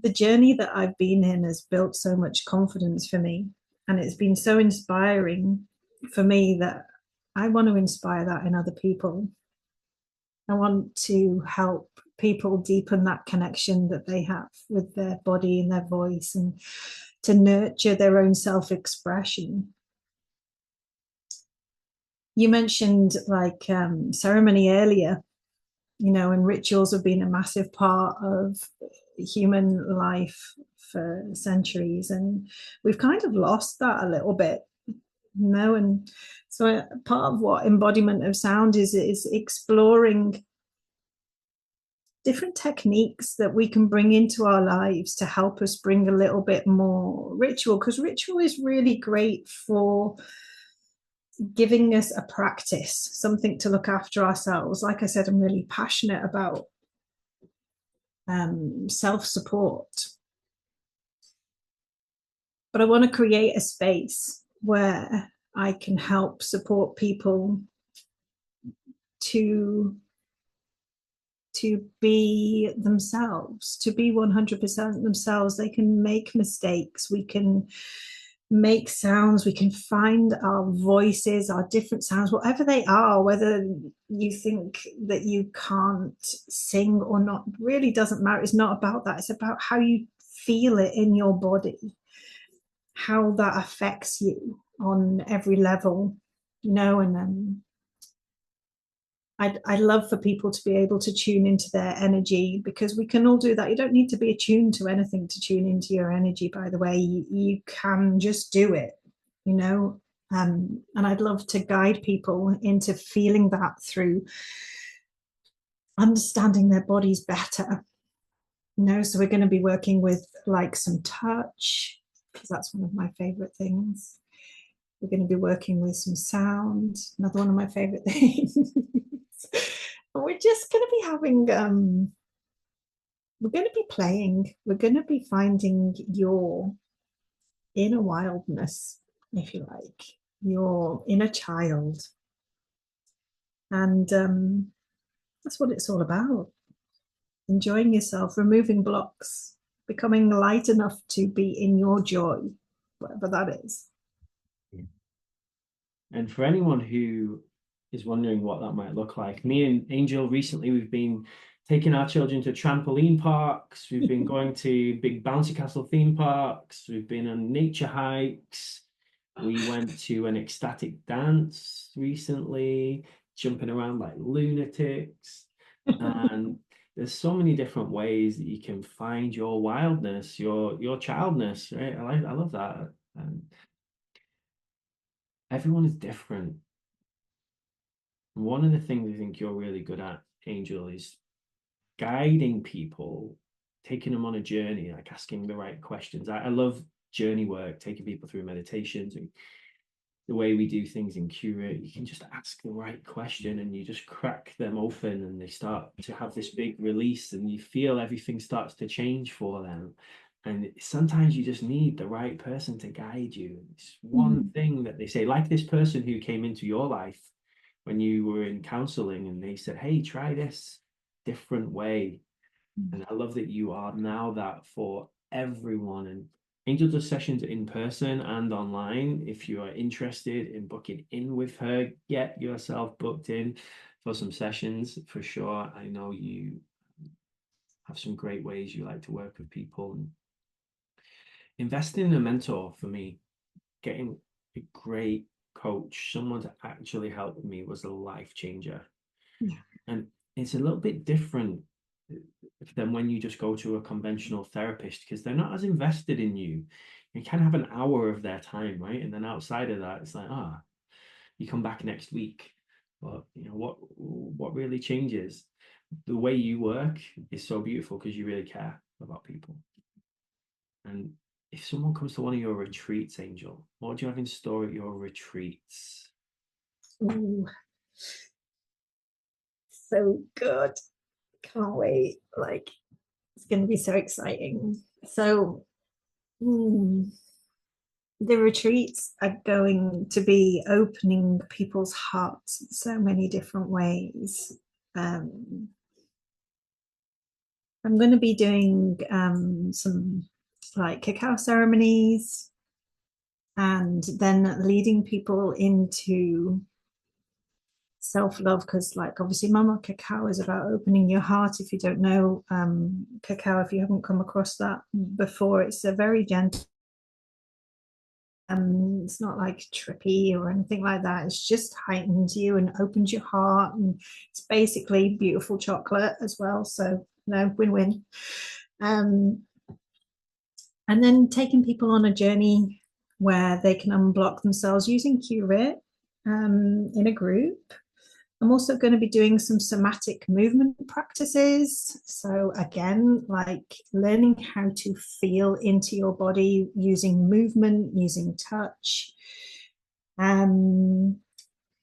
the journey that I've been in has built so much confidence for me, and it's been so inspiring for me that I want to inspire that in other people. I want to help people deepen that connection that they have with their body and their voice, and to nurture their own self-expression. You mentioned like ceremony earlier, and rituals have been a massive part of human life for centuries, and we've kind of lost that a little bit, and so part of what embodiment of sound is exploring different techniques that we can bring into our lives to help us bring a little bit more ritual, because ritual is really great for giving us a practice, something to look after ourselves. Like I said, I'm really passionate about self-support, but I want to create a space where I can help support people to be themselves, to be 100% themselves. They can make mistakes, we can make sounds, we can find our voices, our different sounds, whatever they are. Whether you think that you can't sing or not really doesn't matter. It's not about that. It's about how you feel it in your body, how that affects you on every level, and then I'd love for people to be able to tune into their energy, because we can all do that. You don't need to be attuned to anything to tune into your energy, by the way. You can just do it, and I'd love to guide people into feeling that through understanding their bodies better. So we're going to be working with like some touch, because that's one of my favorite things. We're going to be working with some sound, another one of my favorite things. We're just going to be having we're going to be playing, we're going to be finding your inner wildness, if you like, your inner child, and that's what it's all about. Enjoying yourself, removing blocks, becoming light enough to be in your joy, whatever that is. And for anyone who is wondering what that might look like, me and Angel recently, we've been taking our children to trampoline parks. We've been going to big bouncy castle theme parks. We've been on nature hikes. We went to an ecstatic dance recently, jumping around like lunatics. And there's so many different ways that you can find your wildness, your childness, right? I love that. And everyone is different. One of the things I think you're really good at, Angel, is guiding people, taking them on a journey, like asking the right questions. I love journey work, taking people through meditations and the way we do things in q-rit. You can just ask the right question and you just crack them open and they start to have this big release and you feel everything starts to change for them. And sometimes you just need the right person to guide you. It's one thing that they say, like this person who came into your life when you were in counseling and they said, hey, try this different way. And I love that you are now that for everyone. And Angel does sessions in person and online. If you are interested in booking in with her, get yourself booked in for some sessions for sure. I know you have some great ways you like to work with people. And investing in a mentor for me, getting a great coach, someone to actually help me, was a life changer. Yeah. And it's a little bit different than when you just go to a conventional therapist, because they're not as invested in you. You can have an hour of their time, right? And then outside of that, it's like, you come back next week. But what really changes? The way you work is so beautiful because you really care about people. And if someone comes to one of your retreats, Angel, what do you have in store at your retreats? Ooh, so good. Can't wait. Like, it's going to be so exciting. So mm, the retreats are going to be opening people's hearts in so many different ways. Um, I'm going to be doing some like cacao ceremonies and then leading people into self-love, because like obviously mama cacao is about opening your heart. If you don't know cacao, if you haven't come across that before, it's a very gentle, it's not like trippy or anything like that. It's just heightens you and opens your heart, and it's basically beautiful chocolate as well, so no, win-win. um and then taking people on a journey where they can unblock themselves using q-rit in a group. I'm also going to be doing some somatic movement practices. So, again, like learning how to feel into your body using movement, using touch. And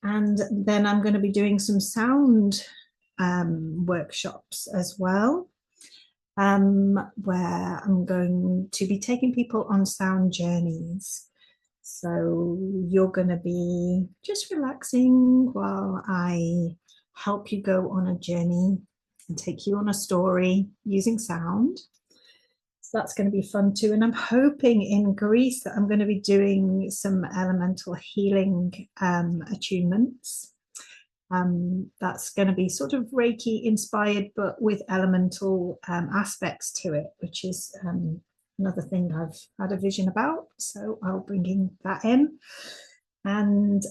then I'm going to be doing some sound workshops as well, where I'm going to be taking people on sound journeys. So you're going to be just relaxing while I help you go on a journey and take you on a story using sound. So that's going to be fun too. And I'm hoping in Greece that I'm going to be doing some elemental healing attunements. That's going to be sort of Reiki inspired, but with elemental aspects to it, which is another thing I've had a vision about. So I'll bring that in. And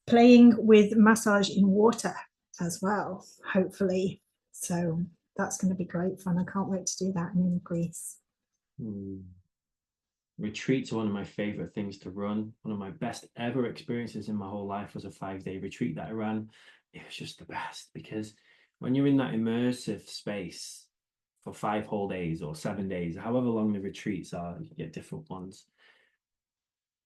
playing with massage in water as well, hopefully. So that's going to be great fun. I can't wait to do that in Greece. Retreats are one of my favorite things to run. One of my best ever experiences in my whole life was a 5-day retreat that I ran. It was just the best because when you're in that immersive space for 5 whole days or 7 days, however long the retreats are, you get different ones.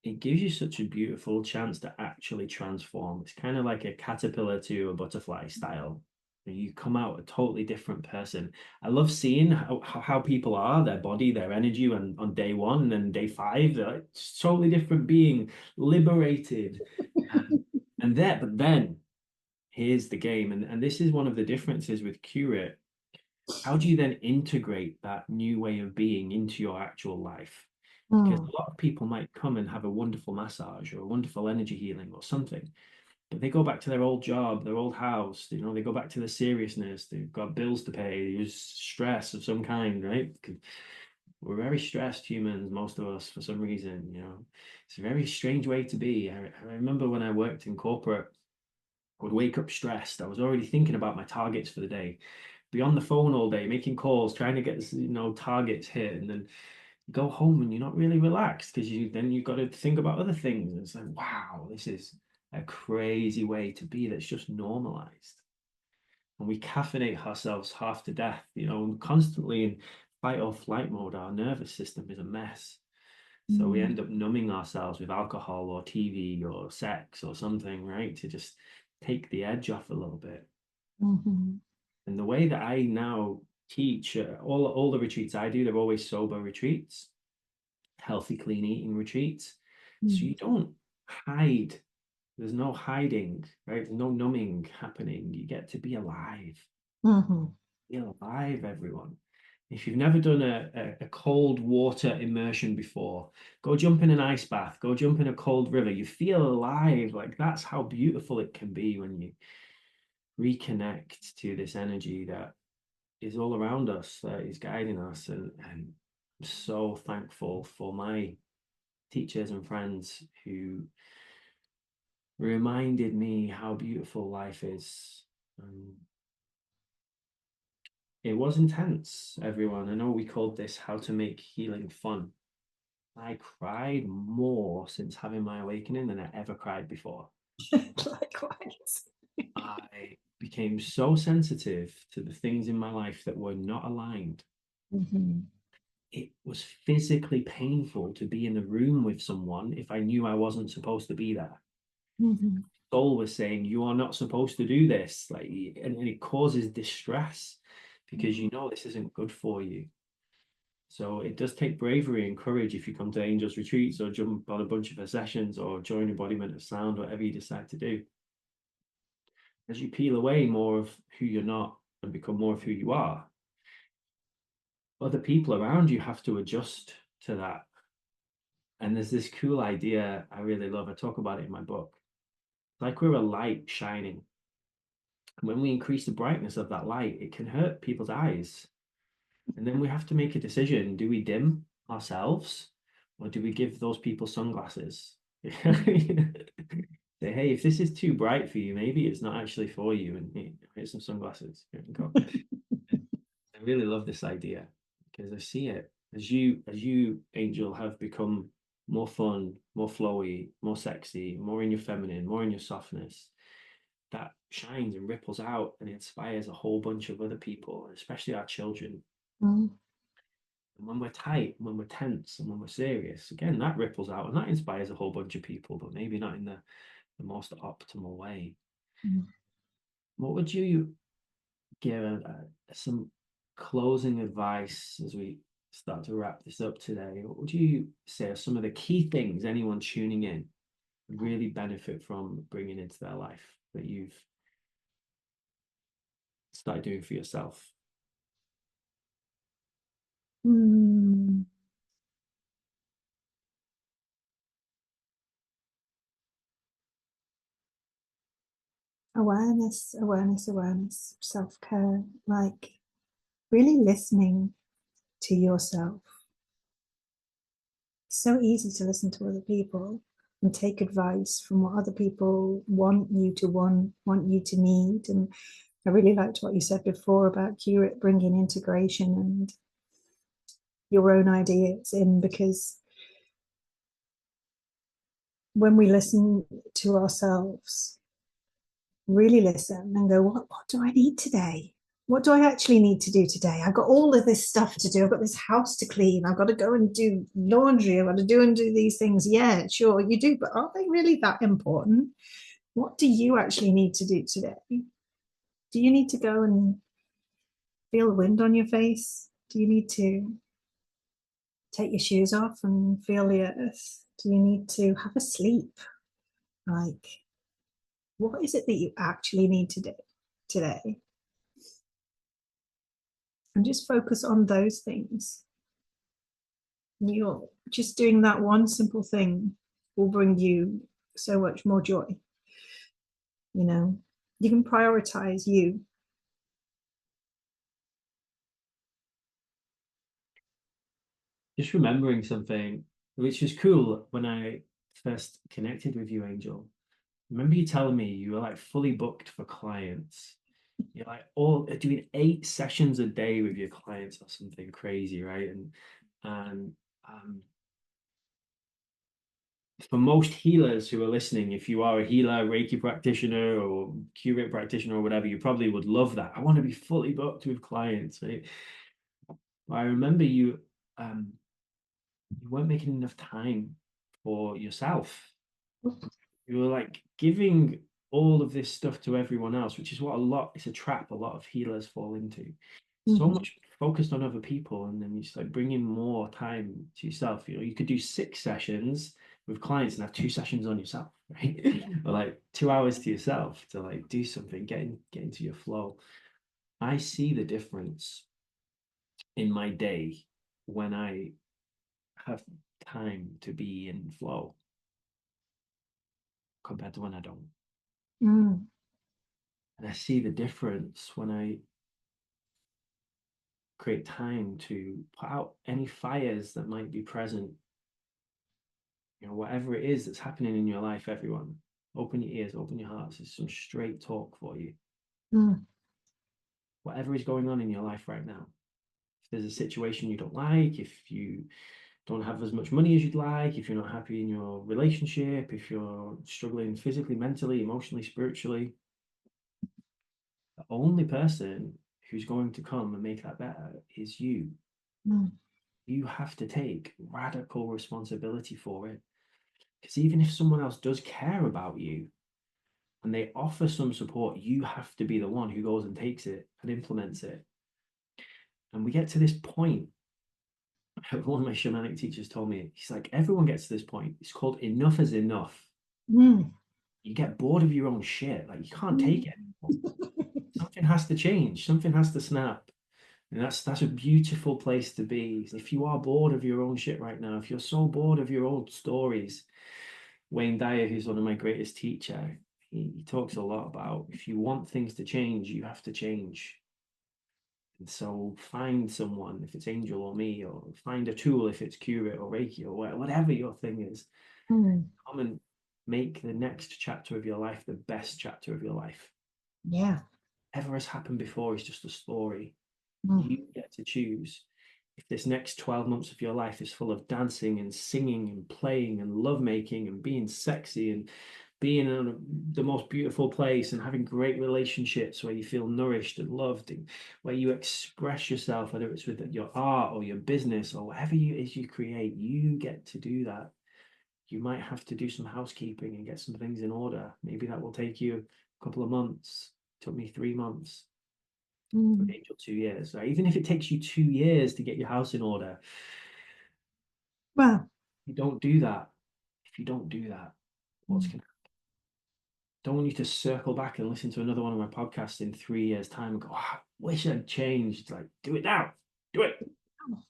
It gives you such a beautiful chance to actually transform. It's kind of like a caterpillar to a butterfly style. You come out a totally different person. I love seeing how people are, their body, their energy, and on day one and then day five, they're like totally different being, liberated. And that, but then here's the game, and this is one of the differences with q-rit. How do you then integrate that new way of being into your actual life? Because Mm, a lot of people might come and have a wonderful massage or a wonderful energy healing or something, but they go back to their old job, their old house, they go back to the seriousness, they've got bills to pay, there's stress of some kind, right? We're very stressed humans, most of us, for some reason. It's a very strange way to be. I remember when I worked in corporate, I would wake up stressed. I was already thinking about my targets for the day, be on the phone all day, making calls, trying to get targets hit, and then go home and you're not really relaxed because you've got to think about other things. And it's like, wow, this is a crazy way to be that's just normalized. And we caffeinate ourselves half to death, constantly in fight or flight mode. Our nervous system is a mess. So we mm, end up numbing ourselves with alcohol or TV or sex or something, right? To just take the edge off a little bit. mhm, And the way that I now teach all the retreats I do, they're always sober retreats, healthy, clean eating retreats. So mm, you don't hide. There's no hiding, right? There's no numbing happening. You get to be alive. mhm, Be alive, everyone. If you've never done a cold water immersion before, go jump in an ice bath, go jump in a cold river. You feel alive. Like that's how beautiful it can be when you reconnect to this energy that is all around us, that is guiding us. And I'm so thankful for my teachers and friends who reminded me how beautiful life is. It was intense, everyone. I know we called this How to Make Healing Fun. I cried more since having my awakening than I ever cried before. likewise. I became so sensitive to the things in my life that were not aligned. Mhm, It was physically painful to be in a room with someone if I knew I wasn't supposed to be there. mhm, Soul was saying, you are not supposed to do this. And it causes distress because you know this isn't good for you. So it does take bravery and courage if you come to Angels Retreats or jump on a bunch of her sessions or join Embodiment of Sound, whatever you decide to do. As you peel away more of who you're not and become more of who you are, other people around you have to adjust to that. And there's this cool idea I really love. I talk about it in my book. It's like we're a light shining. And when we increase the brightness of that light, it can hurt people's eyes. And then we have to make a decision. Do we dim ourselves or do we give those people sunglasses? Say, hey, if this is too bright for you, maybe it's not actually for you. And here's some sunglasses. Here you go. I really love this idea because I see it as you, Angel, have become more fun, more flowy, more sexy, more in your feminine, more in your softness. That shines and ripples out and inspires a whole bunch of other people, especially our children. Mm. And when we're tight, when we're tense, and when we're serious, again, that ripples out and that inspires a whole bunch of people, but maybe not in the most optimal way. Mm. What would you give some closing advice as we start to wrap this up today? What would you say are some of the key things anyone tuning in would really benefit from bringing into their life that you've started doing for yourself? Mm. Awareness, awareness, awareness, self-care, like really listening to yourself. It's so easy to listen to other people and take advice from what other people want you to want you to need. And I really liked what you said before about q-rit bringing integration and your own ideas in, because when we listen to ourselves, really listen and go, what do I need today? What do I actually need to do today? I've got all of this stuff to do. I've got this house to clean. I've got to go and do laundry. I've got to do these things. Yeah, sure, you do, but are they really that important? What do you actually need to do today? Do you need to go and feel the wind on your face? Do you need to take your shoes off and feel the earth? Do you need to have a sleep? Like, what is it that you actually need to do today? And just focus on those things. You're just doing that one simple thing will bring you so much more joy. You know, you can prioritize you. Just remembering something which was cool when I first connected with you, Angel. Remember you telling me you were like fully booked for clients. You're like all doing 8 sessions a day with your clients or something crazy, right? And um, for most healers who are listening, if you are a healer, Reiki practitioner, or q-rit practitioner, or whatever, you probably would love that. I want to be fully booked with clients, right? I remember you weren't making enough time for yourself. You were like giving all of this stuff to everyone else, which is what it's a trap a lot of healers fall into. So Mm-hmm. much focused on other people, and then you just like bringing more time to yourself. You could do 6 sessions with clients and have 2 sessions on yourself, right? Or like 2 hours to yourself to like do something, get into your flow. I see the difference in my day when I have time to be in flow compared to when I don't. Mm. And I see the difference when I create time to put out any fires that might be present. Whatever it is that's happening in your life, everyone, open your ears, open your hearts. It's some straight talk for you. Mm. Whatever is going on in your life right now. If there's a situation you don't like, if you don't have as much money as you'd like, if you're not happy in your relationship, if you're struggling physically, mentally, emotionally, spiritually, the only person who's going to come and make that better is you. Mm. You have to take radical responsibility for it. Because even if someone else does care about you and they offer some support, you have to be the one who goes and takes it and implements it. And we get to this point One of my shamanic teachers told me, he's like, everyone gets to this point. It's called enough is enough. Mm. You get bored of your own shit. Like you can't take Mm. it anymore. Something has to change. Something has to snap. And that's a beautiful place to be. If you are bored of your own shit right now, if you're so bored of your old stories, Wayne Dyer, who's one of my greatest teacher, he talks a lot about if you want things to change, you have to change. And so find someone, if it's Angel or me, or find a tool if it's q-rit or Reiki or whatever your thing is. Mm. Come and make the next chapter of your life the best chapter of your life. Yeah. Whatever has happened before is just a story. Mm. You get to choose. If this next 12 months of your life is full of dancing and singing and playing and lovemaking and being sexy and being in the most beautiful place and having great relationships where you feel nourished and loved and where you express yourself, whether it's with your art or your business or whatever it is you create, you get to do that. You might have to do some housekeeping and get some things in order. Maybe that will take you a couple of months. It took me 3 months. Mm. Angel 2 years. Right? Even if it takes you 2 years to get your house in order, Well, you don't do that. If you don't do that, what's mm. going to don't want you to circle back and listen to another one of my podcasts in 3 years' time and go, oh, I wish I'd changed. Like, do it now. Do it.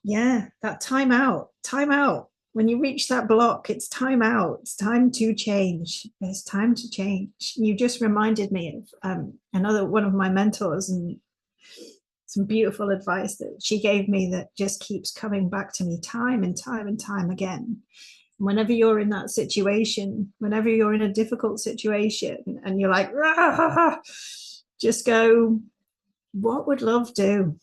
Yeah, that time out, time out. When you reach that block, it's time out. It's time to change. It's time to change. You just reminded me of another one of my mentors and some beautiful advice that she gave me that just keeps coming back to me time and time and time again. Whenever you're in that situation, whenever you're in a difficult situation and you're like, "Ah," just go, what would love do?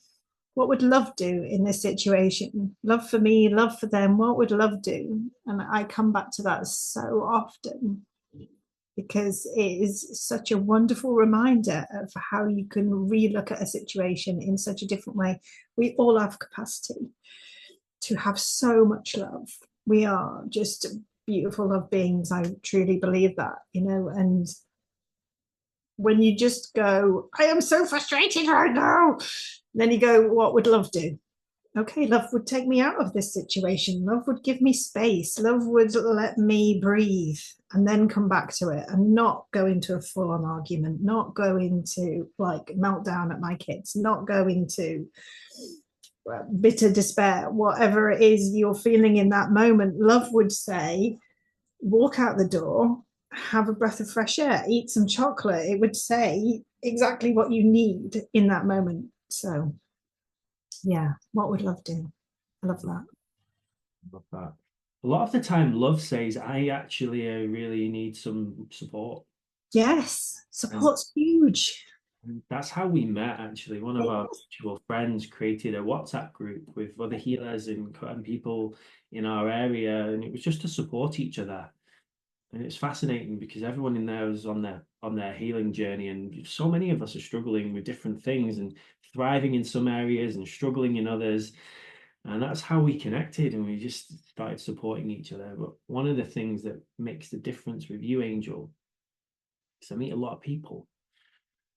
What would love do in this situation? Love for me, love for them. What would love do? And I come back to that so often because it is such a wonderful reminder of how you can relook at a situation in such a different way. We all have capacity to have so much love. We are just beautiful love beings. I truly believe that, and when you just go, I am so frustrated right now, then you go, what would love do? Okay, love would take me out of this situation. Love would give me space. Love would let me breathe and then come back to it and not go into a full on argument, not go into like meltdown at my kids, not go into bitter despair, whatever it is you're feeling in that moment. Love would say, walk out the door, have a breath of fresh air, eat some chocolate. It would say exactly what you need in that moment. So, yeah, what would love do? I love that. Love that. A lot of the time, love says, I actually really need some support. Yes, And support's huge. that's how we met, actually. One of our Yes, mutual friends created a WhatsApp group with other healers and people in our area, and it was just to support each other. And it's fascinating because everyone in there is on their healing journey, and so many of us are struggling with different things and thriving in some areas and struggling in others. And that's how we connected, and we just started supporting each other. But one of the things that makes the difference with you, Angel, is I meet a lot of people.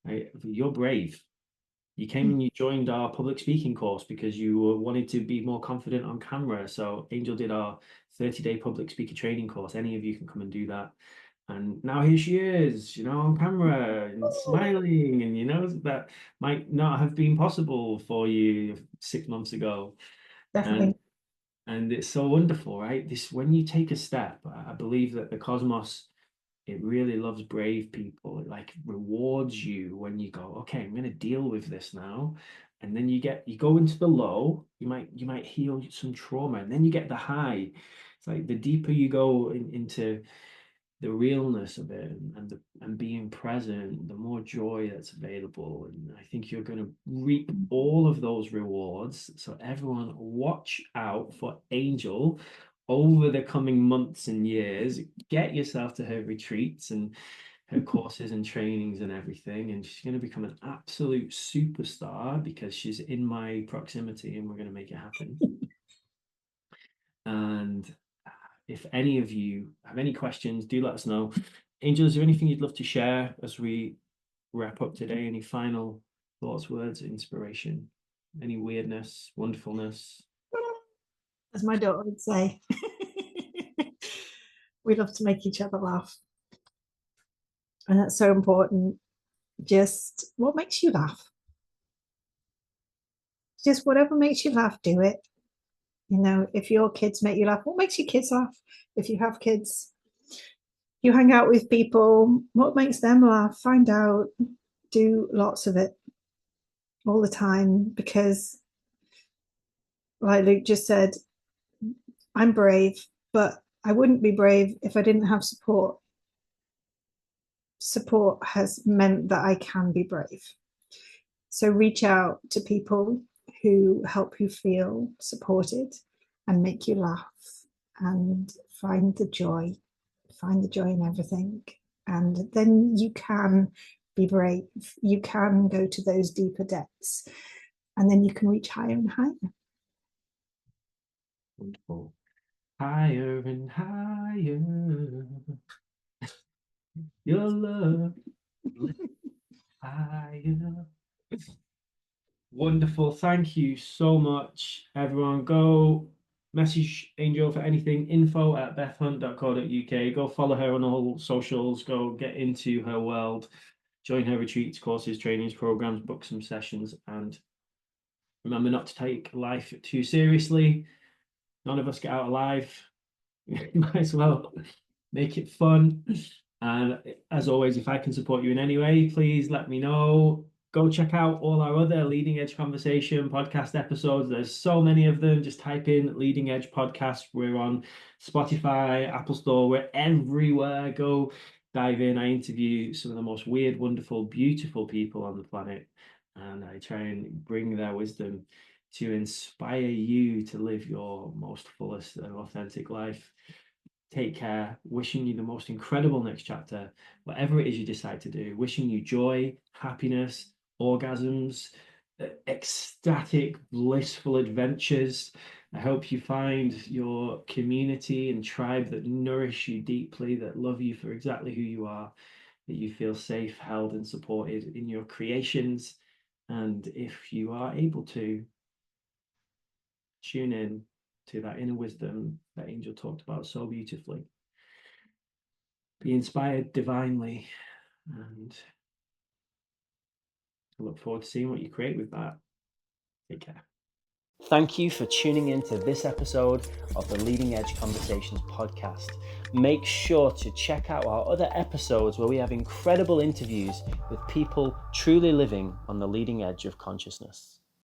Right? You're brave. You came and you joined our public speaking course because you wanted to be more confident on camera. So Angel did our 30-day public speaker training course. Any of you can come and do that. And now here she is, on camera and smiling, and that might not have been possible for you 6 months ago. And definitely. and it's so wonderful, right? This when you take a step, I believe that the cosmos, it really loves brave people. It like rewards you when you go, okay, I'm going to deal with this now. And then you go into the low, you might heal some trauma, and then you get the high. It's like the deeper you go into the realness of it and being present, the more joy that's available. And I think you're going to reap all of those rewards. So everyone watch out for Angel over the coming months and years. Get yourself to her retreats and her courses and trainings and everything. And she's going to become an absolute superstar because she's in my proximity and we're going to make it happen. And if any of you have any questions, do let us know. Angel, is there anything you'd love to share as we wrap up today? Any final thoughts, words, inspiration, any weirdness, wonderfulness? as my daughter would say. We love to make each other laugh. And that's so important. Just what makes you laugh? Just whatever makes you laugh, do it. You know, if your kids make you laugh, what makes your kids laugh? If you have kids, you hang out with people, what makes them laugh? Find out, do lots of it all the time, because like Luke just said, I'm brave, but I wouldn't be brave if I didn't have support. Support has meant that I can be brave. So reach out to people who help you feel supported and make you laugh, and find the joy in everything. And then you can be brave. You can go to those deeper depths, and then you can reach higher and higher. Wonderful. Higher and higher. Your love. Higher. Wonderful. Thank you so much, everyone. Go message Angel for anything, info@bethhunt.co.uk. Go follow her on all socials. Go get into her world. Join her retreats, courses, trainings, programs, book some sessions, and remember not to take life too seriously. None of us get out alive. Might as well make it fun. And as always, if I can support you in any way, please let me know. Go check out all our other Leading Edge Conversation podcast episodes. There's so many of them. Just type in Leading Edge Podcast. We're on Spotify, Apple Store, we're everywhere. Go dive in. I interview some of the most weird, wonderful, beautiful people on the planet, and I try and bring their wisdom to inspire you to live your most fullest and authentic life. Take care. Wishing you the most incredible next chapter, whatever it is you decide to do. Wishing you joy, happiness, orgasms, ecstatic, blissful adventures. I hope you find your community and tribe that nourish you deeply, that love you for exactly who you are, that you feel safe, held, and supported in your creations. And if you are able to, tune in to that inner wisdom that Angel talked about so beautifully. Be inspired divinely, and I look forward to seeing what you create with that. Take care. Thank you for tuning in to this episode of the Leading Edge Conversations podcast. Make sure to check out our other episodes where we have incredible interviews with people truly living on the leading edge of consciousness.